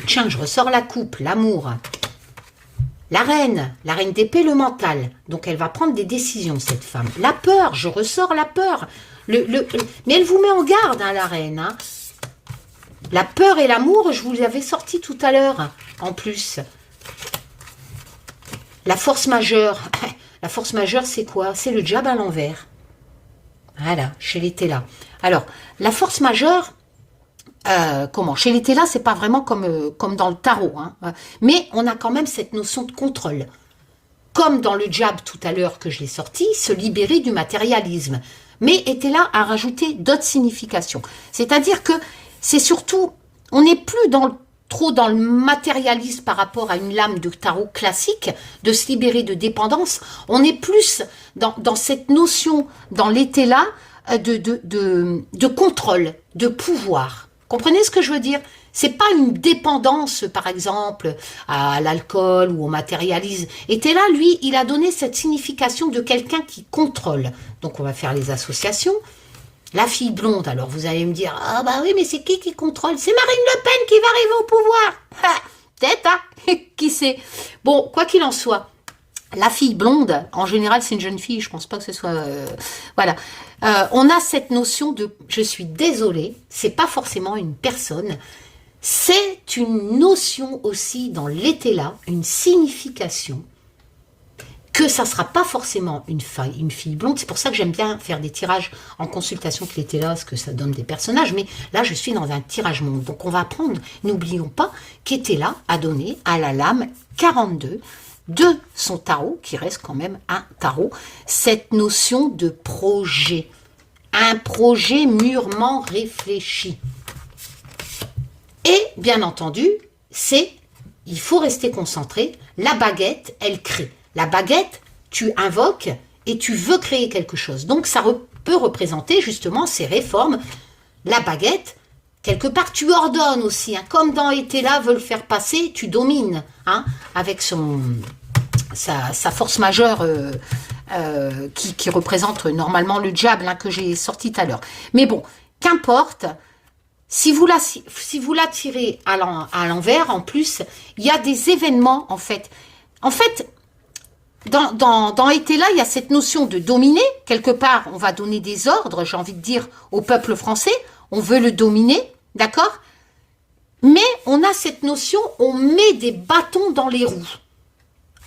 Tiens, je ressors la coupe, l'amour. La reine d'épée, le mental. Donc elle va prendre des décisions, cette femme. La peur, je ressors la peur. Mais elle vous met en garde, hein, la reine. Hein. La peur et l'amour, je vous l'avais sorti tout à l'heure, en plus. La force majeure. La force majeure, c'est quoi? C'est le diable à l'envers. Voilà, chez les Télas. Alors, la force majeure, comment? Chez les Télas, c'est pas vraiment comme dans le tarot. Hein. Mais on a quand même cette notion de contrôle. Comme dans le diable tout à l'heure que je l'ai sorti, se libérer du matérialisme. Mais était là à rajouter d'autres significations. C'est-à-dire que c'est surtout, on n'est plus trop dans le matérialisme par rapport à une lame de tarot classique, de se libérer de dépendance. On est plus dans cette notion, dans l'été là, de contrôle, de pouvoir. Comprenez ce que je veux dire? C'est pas une dépendance, par exemple, à l'alcool ou au matérialisme. Et là, lui, il a donné cette signification de quelqu'un qui contrôle. Donc, on va faire les associations. La fille blonde, alors vous allez me dire, ah bah oui, mais c'est qui contrôle? C'est Marine Le Pen qui va arriver au pouvoir. Peut-être, hein. Qui sait? Bon, quoi qu'il en soit, la fille blonde, en général, c'est une jeune fille, je pense pas que ce soit... voilà. On a cette notion de, je suis désolée, c'est pas forcément une personne, c'est une notion aussi dans l'été là, une signification, que ça sera pas forcément une fille blonde. C'est pour ça que j'aime bien faire des tirages en consultation que l'été là, parce que ça donne des personnages, mais là, je suis dans un tirage monde. Donc, on va prendre, n'oublions pas qu'était là a donné à la lame 42 de son tarot, qui reste quand même un tarot, cette notion de projet. Un projet mûrement réfléchi. Et, bien entendu, il faut rester concentré. La baguette, elle crée. La baguette, tu invoques et tu veux créer quelque chose. Donc, ça peut représenter justement ces réformes. La baguette, quelque part, tu ordonnes aussi. Hein, comme dans Été là, veut le faire passer, tu domines. Hein, avec sa force majeure qui représente normalement le diable hein, que j'ai sorti tout à l'heure. Mais bon, qu'importe. Si vous la tirez à l'envers, en plus, il y a des événements, en fait. En fait, dans Été là, il y a cette notion de dominer. Quelque part, on va donner des ordres, j'ai envie de dire, au peuple français. On veut le dominer, d'accord? Mais on a cette notion, on met des bâtons dans les roues.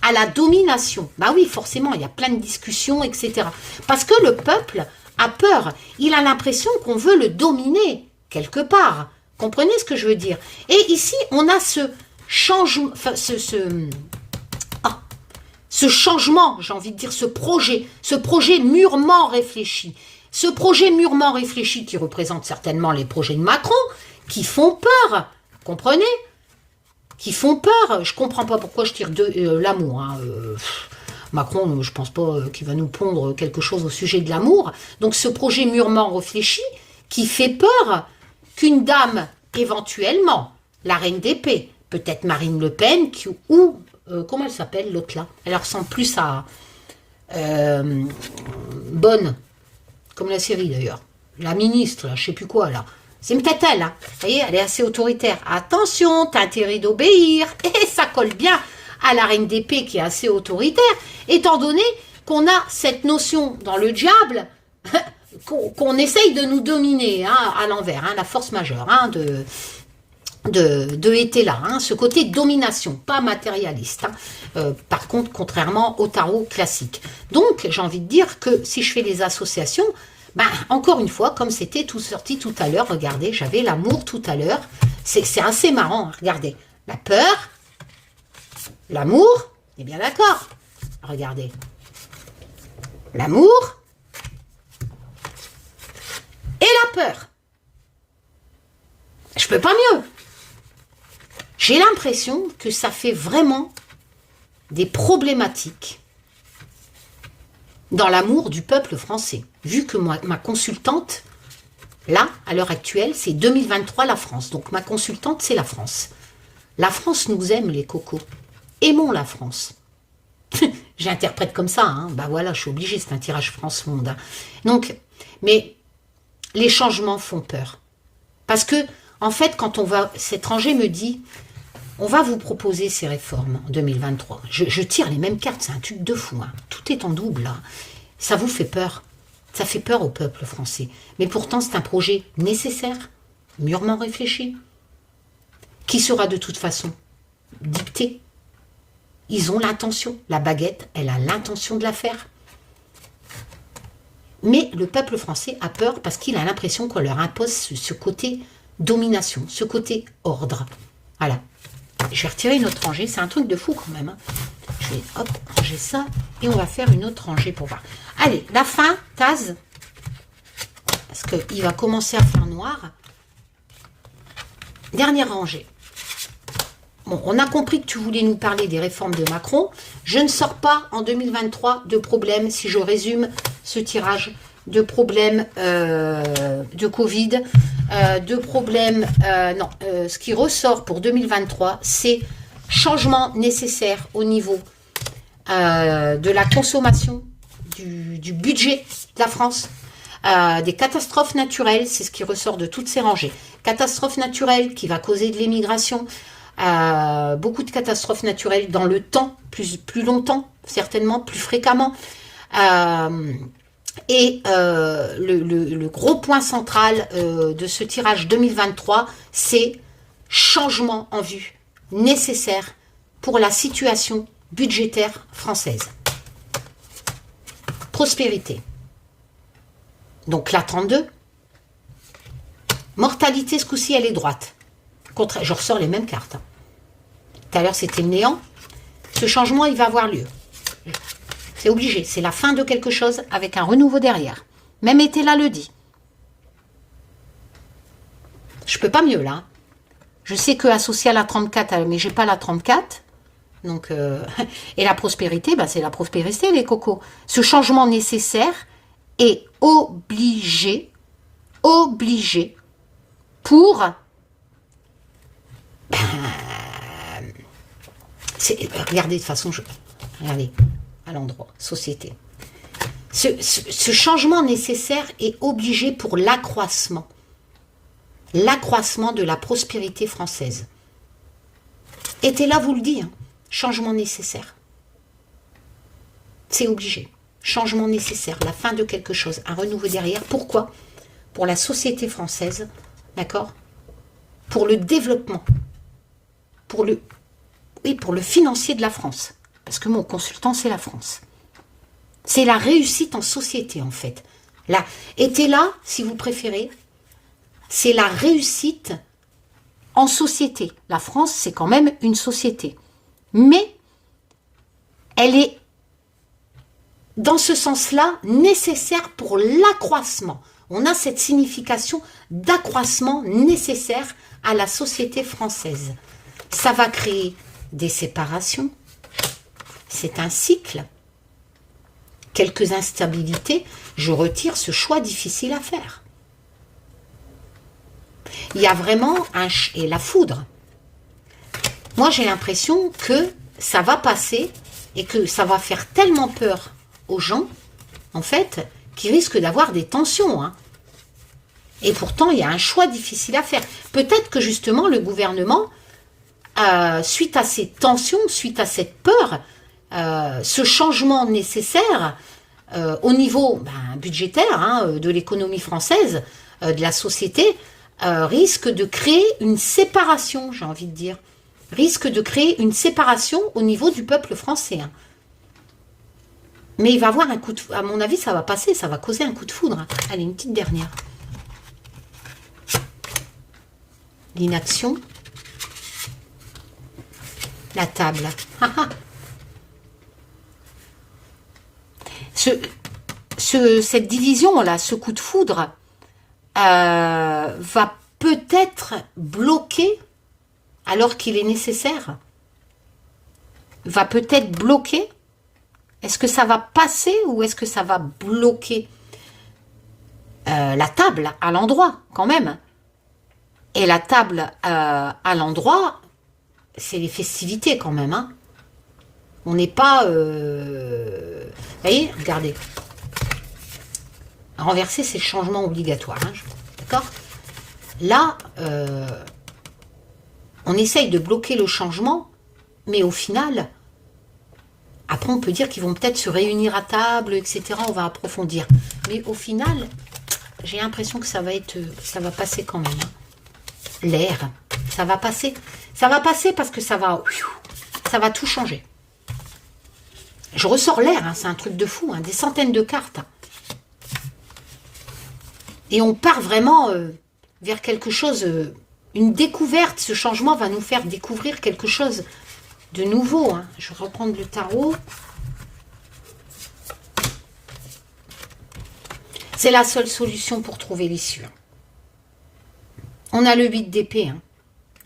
À la domination. Bah oui, forcément, il y a plein de discussions, etc. Parce que le peuple a peur. Il a l'impression qu'on veut le dominer. Quelque part. Comprenez ce que je veux dire? Et ici, on a ce changement, enfin, ce changement, j'ai envie de dire, ce projet mûrement réfléchi. Ce projet mûrement réfléchi qui représente certainement les projets de Macron, qui font peur, comprenez? Qui font peur. Je comprends pas pourquoi je tire de l'amour. Hein. Macron, je pense pas qu'il va nous pondre quelque chose au sujet de l'amour. Donc ce projet mûrement réfléchi qui fait peur qu'une dame, éventuellement, la reine d'épée, peut-être Marine Le Pen, ou comment elle s'appelle l'autre là? Elle ressemble plus à Bonne, comme la série d'ailleurs. La ministre, là, je sais plus quoi là. C'est peut-être elle, hein. Vous voyez, elle est assez autoritaire. Attention, t'as intérêt d'obéir. Et ça colle bien à la reine d'épée qui est assez autoritaire, étant donné qu'on a cette notion dans le diable qu'on essaye de nous dominer hein, à l'envers, hein, la force majeure hein, de été là, hein, ce côté domination, pas matérialiste. Hein. Par contre, contrairement au tarot classique. Donc, j'ai envie de dire que si je fais les associations, ben, encore une fois, comme c'était tout sorti tout à l'heure, regardez, j'avais l'amour tout à l'heure, c'est assez marrant, hein, regardez, la peur, l'amour, on est bien d'accord, regardez, l'amour et la peur. Je peux pas mieux. J'ai l'impression que ça fait vraiment des problématiques dans l'amour du peuple français. Vu que moi, ma consultante, là, à l'heure actuelle, c'est 2023 la France. Donc ma consultante, c'est la France. La France nous aime, les cocos. Aimons la France. J'interprète comme ça, hein. Bah voilà, je suis obligée, c'est un tirage France-Monde. Hein. Donc, mais les changements font peur. Parce que, en fait, quand on va, cet étranger me dit, on va vous proposer ces réformes en 2023. Je tire les mêmes cartes, c'est un truc de fou. Hein. Tout est en double, là. Ça vous fait peur. Ça fait peur au peuple français. Mais pourtant, c'est un projet nécessaire, mûrement réfléchi, qui sera de toute façon dicté. Ils ont l'intention. La baguette, elle a l'intention de la faire. Mais le peuple français a peur parce qu'il a l'impression qu'on leur impose ce côté domination, ce côté ordre. Voilà. Je vais retirer une autre rangée. C'est un truc de fou quand même. Hein. Je vais hop, ranger ça. Et on va faire une autre rangée pour voir. Allez, la fin, Taz. Parce qu'il va commencer à faire noir. Dernière rangée. Bon, on a compris que tu voulais nous parler des réformes de Macron. Je ne sors pas en 2023 de problème, si je résume ce tirage, de problème de Covid, de problème... non, ce qui ressort pour 2023, c'est changement nécessaire au niveau de la consommation, du budget de la France, des catastrophes naturelles, c'est ce qui ressort de toutes ces rangées. Catastrophes naturelles qui va causer de l'émigration, beaucoup de catastrophes naturelles dans le temps, plus longtemps, certainement, plus fréquemment. Et le gros point central de ce tirage 2023, c'est changement en vue nécessaire pour la situation budgétaire française. Prospérité. Donc la 32. Mortalité, ce coup-ci, elle est droite. Je ressors les mêmes cartes. Tout à l'heure, c'était le néant. Ce changement, il va avoir lieu. C'est obligé. C'est la fin de quelque chose avec un renouveau derrière. Même été là le dit. Je peux pas mieux, là. Je sais que associé à la 34, mais j'ai pas la 34. Donc, et la prospérité, bah, c'est la prospérité, les cocos. Ce changement nécessaire est obligé pour... regardez, de toute façon, regardez, à l'endroit, société. Ce changement nécessaire est obligé pour l'accroissement de la prospérité française. Et là, vous le dit, hein, changement nécessaire. C'est obligé. Changement nécessaire, la fin de quelque chose, un renouveau derrière. Pourquoi? Pour la société française, d'accord? Pour le développement, pour le financier de la France. Parce que mon consultant, c'est la France. C'est la réussite en société, en fait. Et là, si vous préférez, c'est la réussite en société. La France, c'est quand même une société. Mais elle est dans ce sens-là, nécessaire pour l'accroissement. On a cette signification d'accroissement nécessaire à la société française. Ça va créer des séparations. C'est un cycle. Quelques instabilités. Je retire ce choix difficile à faire. Il y a vraiment et la foudre. Moi, j'ai l'impression que ça va passer et que ça va faire tellement peur aux gens, en fait, qui risquent d'avoir des tensions. Hein. Et pourtant, il y a un choix difficile à faire. Peut-être que justement, le gouvernement, suite à ces tensions, suite à cette peur, ce changement nécessaire au niveau budgétaire de l'économie française, de la société, risque de créer une séparation, j'ai envie de dire. Risque de créer une séparation au niveau du peuple français. Hein. Mais il va avoir un coup de foudre. À mon avis, ça va passer, ça va causer un coup de foudre. Hein. Allez, une petite dernière. L'inaction. La table. Cette division-là, ce coup de foudre, va peut-être bloquer, alors qu'il est nécessaire, va peut-être bloquer. Est-ce que ça va passer ou est-ce que ça va bloquer la table à l'endroit, quand même. Et la table à l'endroit, c'est les festivités, quand même. Hein. On n'est pas... Vous voyez, regardez. Renverser, c'est le changement obligatoire. Hein, d'accord ? Là, on essaye de bloquer le changement, mais au final... Après, on peut dire qu'ils vont peut-être se réunir à table, etc. On va approfondir. Mais au final, j'ai l'impression que ça va passer quand même. Hein. L'air, ça va passer. Ça va passer parce que ça va tout changer. Je ressors l'air, hein, c'est un truc de fou, hein, des centaines de cartes. Hein. Et on part vraiment vers quelque chose, une découverte. Ce changement va nous faire découvrir quelque chose de nouveau. Hein. Je vais reprendre le tarot. C'est la seule solution pour trouver l'issue. On a le 8 d'épée. Hein.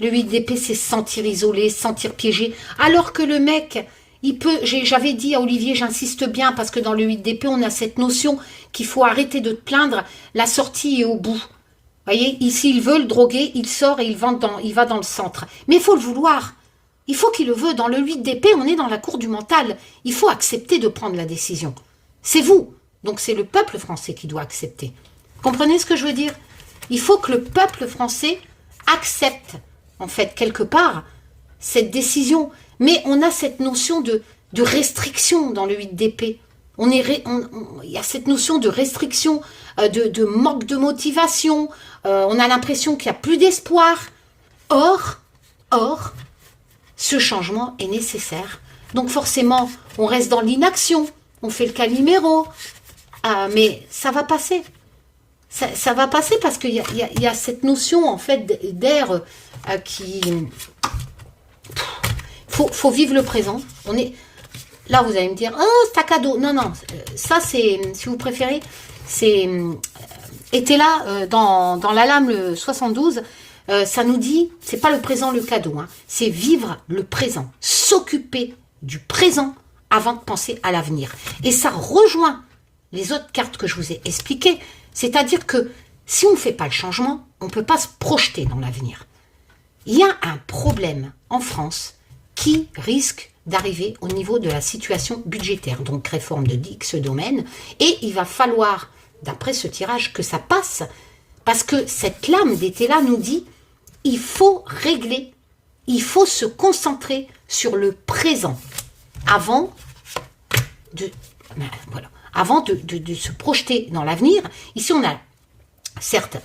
Le 8 d'épée, c'est se sentir isolé, se sentir piégé. Alors que le mec, il peut... J'avais dit à Olivier, j'insiste bien, parce que dans le 8 d'épée, on a cette notion qu'il faut arrêter de te plaindre. La sortie est au bout. Vous voyez, ici, il veut le droguer, il sort et il va dans le centre. Mais il faut le vouloir. Il faut qu'il le veut. Dans le 8 d'épée, on est dans la cour du mental. Il faut accepter de prendre la décision. C'est vous. Donc c'est le peuple français qui doit accepter. Comprenez ce que je veux dire? Il faut que le peuple français accepte, en fait, quelque part, cette décision. Mais on a cette notion de restriction dans le 8 d'épée. Il y a cette notion de restriction, de manque de motivation. On a l'impression qu'il n'y a plus d'espoir. Or, ce changement est nécessaire. Donc forcément, on reste dans l'inaction. On fait le Calimero. Mais ça va passer. Ça va passer parce qu'il y a cette notion, en fait, d'air qui... Faut vivre le présent. Là, vous allez me dire, oh, c'est un cadeau. Non, ça, c'est, si vous préférez, c'est... était là dans la lame 72, ça nous dit, c'est pas le présent le cadeau, hein, c'est vivre le présent, s'occuper du présent avant de penser à l'avenir. Et ça rejoint les autres cartes que je vous ai expliquées, c'est-à-dire que si on ne fait pas le changement, on ne peut pas se projeter dans l'avenir. Il y a un problème en France qui risque d'arriver au niveau de la situation budgétaire, donc réforme de X domaine, et il va falloir, d'après ce tirage, que ça passe, parce que cette lame d'été-là nous dit, il faut régler, il faut se concentrer sur le présent, avant de se projeter dans l'avenir. Ici, on a, certes,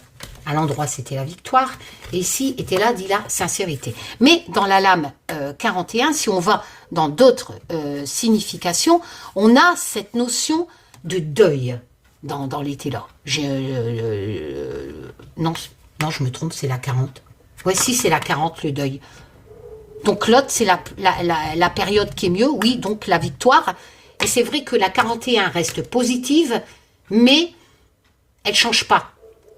à l'endroit, c'était la victoire, et ici, était là, dit la sincérité. Mais dans la lame 41, si on va dans d'autres significations, on a cette notion de deuil dans l'été là. Non, je me trompe, c'est la 40. Voici, c'est la 40, le deuil. Donc l'autre, c'est la période qui est mieux, oui, donc la victoire. Et c'est vrai que la 41 reste positive, mais elle change pas.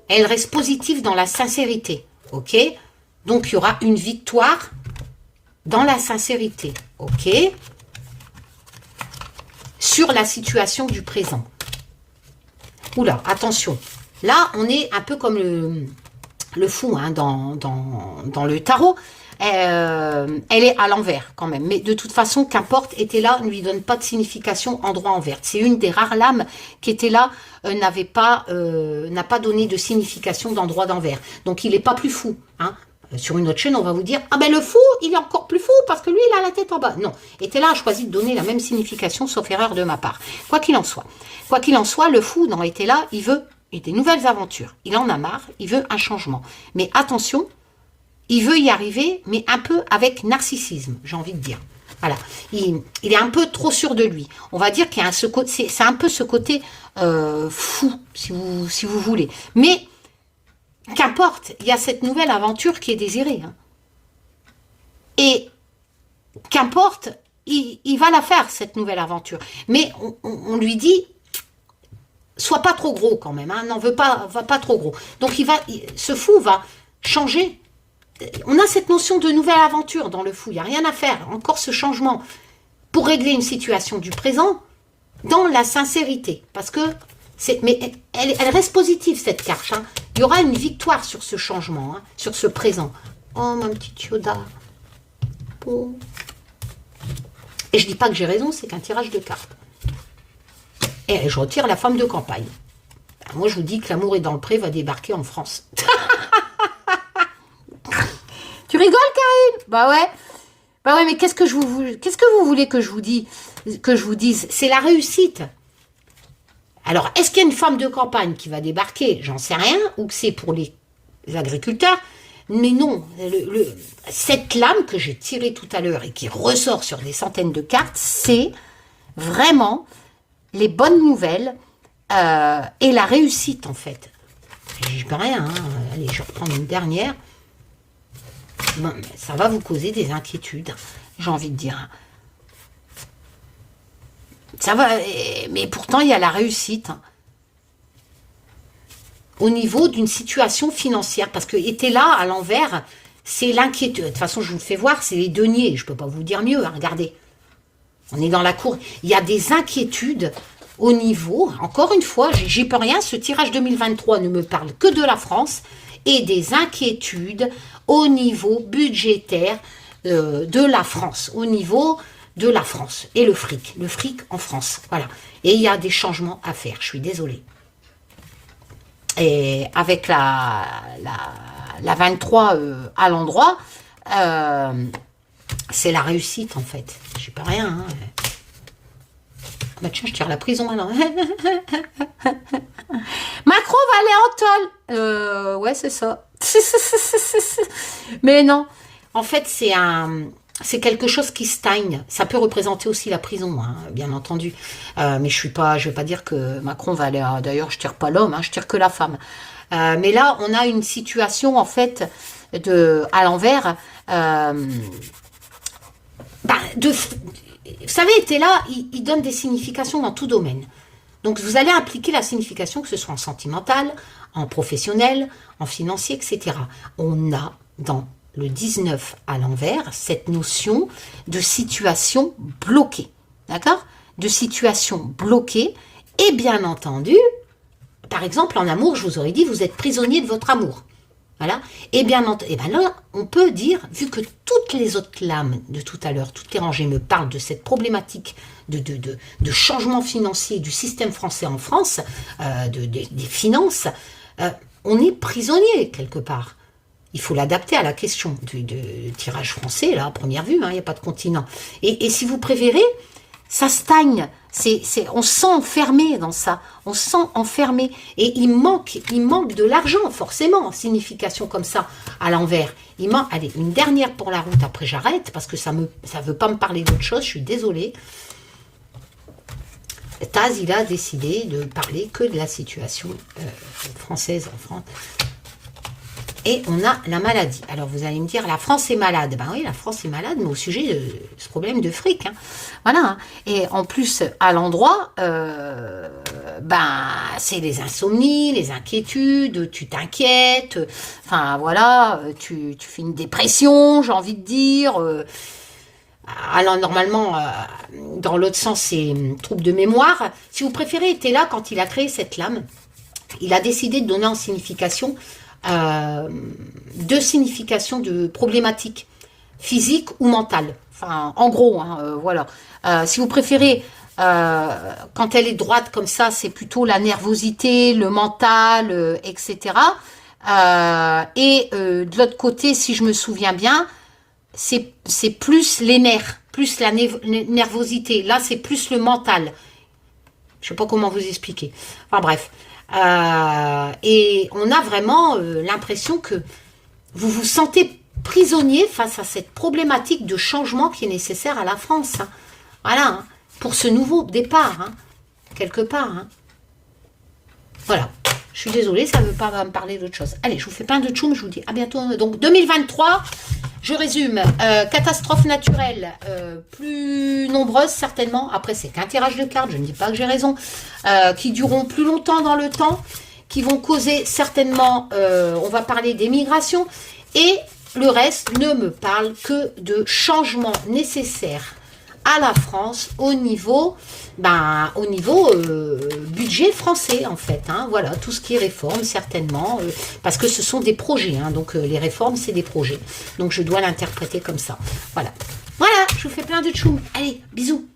Elle reste positive dans la sincérité, ok? Donc, il y aura une victoire dans la sincérité, ok? Sur la situation du présent. Oula, attention. Là, on est un peu comme le fou hein, dans le tarot. Elle est à l'envers quand même. Mais de toute façon, qu'importe, était là, ne lui donne pas de signification endroit-envers. C'est une des rares lames qui était là, n'a pas donné de signification d'endroit d'envers. Donc, il n'est pas plus fou. Hein. Sur une autre chaîne, on va vous dire, ah ben le fou, il est encore plus fou parce que lui, il a la tête en bas. Non, était là, a choisi de donner la même signification, sauf erreur de ma part. Quoi qu'il en soit, le fou dans était là, il veut des nouvelles aventures. Il en a marre, il veut un changement. Mais attention, il veut y arriver, mais un peu avec narcissisme, j'ai envie de dire. Voilà, il est un peu trop sûr de lui. On va dire qu'il y a c'est un peu ce côté fou, si vous voulez. Mais qu'importe, il y a cette nouvelle aventure qui est désirée. Hein. Et qu'importe, il va la faire, cette nouvelle aventure. Mais on lui dit, sois pas trop gros quand même, hein, va pas trop gros. Donc ce fou va changer. On a cette notion de nouvelle aventure dans le fou, il n'y a rien à faire. Encore ce changement pour régler une situation du présent dans la sincérité. Parce que mais elle reste positive, cette carte. Hein. Il y aura une victoire sur ce changement, hein, sur ce présent. Oh, ma petite Yoda. Oh. Et je dis pas que j'ai raison, c'est qu'un tirage de cartes. Et je retire la femme de campagne. Ben, moi, je vous dis que l'amour est dans le pré va débarquer en France. Tu rigoles, Karine? Bah ouais, mais qu'est-ce que vous voulez que je vous dise? C'est la réussite. Alors, est-ce qu'il y a une femme de campagne qui va débarquer? J'en sais rien. Ou que c'est pour les agriculteurs? Mais non. Cette lame que j'ai tirée tout à l'heure et qui ressort sur des centaines de cartes, c'est vraiment les bonnes nouvelles et la réussite, en fait. Je peux rien. Hein. Allez, je vais reprendre une dernière. Bon, ça va vous causer des inquiétudes, j'ai envie de dire. Ça va, mais pourtant, il y a la réussite. Au niveau d'une situation financière. Parce que était là, à l'envers, c'est l'inquiétude. De toute façon, je vous le fais voir, c'est les deniers. Je ne peux pas vous dire mieux, hein, regardez. On est dans la cour. Il y a des inquiétudes au niveau, encore une fois, j'y peux rien. Ce tirage 2023 ne me parle que de la France. Et des inquiétudes au niveau budgétaire de la France. Au niveau de la France et le fric en France, voilà. Et il y a des changements à faire, je suis désolée. Et avec la 23 à l'endroit, c'est la réussite en fait. Je peux rien. Hein. Bah tiens, je tire la prison alors. Macron va aller en tôle. Ouais, c'est ça. Mais non, en fait, c'est quelque chose qui stagne. Ça peut représenter aussi la prison, hein, bien entendu. Mais je vais pas dire que Macron va aller... D'ailleurs, je tire pas l'homme, hein, je tire que la femme. Mais là, on a une situation, en fait, à l'envers. Vous savez, t'es là, il donne des significations dans tout domaine. Donc, vous allez impliquer la signification, que ce soit en sentimental, en professionnel, en financier, etc. On a dans le 19 à l'envers cette notion de situation bloquée. D'accord? De situation bloquée. Et bien entendu, par exemple, en amour, je vous aurais dit, vous êtes prisonnier de votre amour. Voilà. Et bien là, on peut dire, vu que toutes les autres lames de tout à l'heure, toutes les rangées me parlent de cette problématique de changement financier du système français en France, des finances, on est prisonnier quelque part. Il faut l'adapter à la question du tirage français, là, à première vue, hein, il n'y a pas de continent. Et si vous préférez, ça stagne. On se sent enfermé dans ça. On se sent enfermé. Et il manque de l'argent, forcément, en signification comme ça, à l'envers. Allez, une dernière pour la route, après j'arrête, parce que ça veut pas me parler d'autre chose, je suis désolée. Taz, il a décidé de parler que de la situation française en France. et on a la maladie. Alors vous allez me dire, la France est malade. Ben oui, la France est malade, mais au sujet de ce problème de fric. Hein. Voilà. Hein. Et en plus, à l'endroit, ben c'est les insomnies, les inquiétudes, tu t'inquiètes. Enfin voilà, tu fais une dépression, j'ai envie de dire. Alors normalement, dans l'autre sens, c'est trouble de mémoire. Si vous préférez, était là quand il a créé cette lame. Il a décidé de donner en signification deux significations de problématiques physiques ou mentales. Enfin, en gros, hein, voilà. Si vous préférez, quand elle est droite comme ça, c'est plutôt la nervosité, le mental, etc. Et de l'autre côté, si je me souviens bien, c'est plus les nerfs, plus la nervosité. Là, c'est plus le mental. Je sais pas comment vous expliquer. Enfin bref. Et on a vraiment l'impression que vous vous sentez prisonnier face à cette problématique de changement qui est nécessaire à la France. Hein. Voilà, hein, pour ce nouveau départ, hein, quelque part. Hein. Voilà, je suis désolée, ça ne veut pas me parler d'autre chose. Allez, je vous fais plein de tchoum, je vous dis à bientôt. Donc 2023, je résume, catastrophe naturelle, plus nombreuses certainement, après c'est qu'un tirage de cartes, je ne dis pas que j'ai raison, qui dureront plus longtemps dans le temps, qui vont causer certainement, on va parler des migrations, et le reste ne me parle que de changements nécessaires à la France au niveau budget français en fait. Hein, voilà, tout ce qui est réforme certainement, parce que ce sont des projets. Hein, donc les réformes, c'est des projets. Donc je dois l'interpréter comme ça. Voilà. Voilà, je vous fais plein de tchoum. Allez, bisous.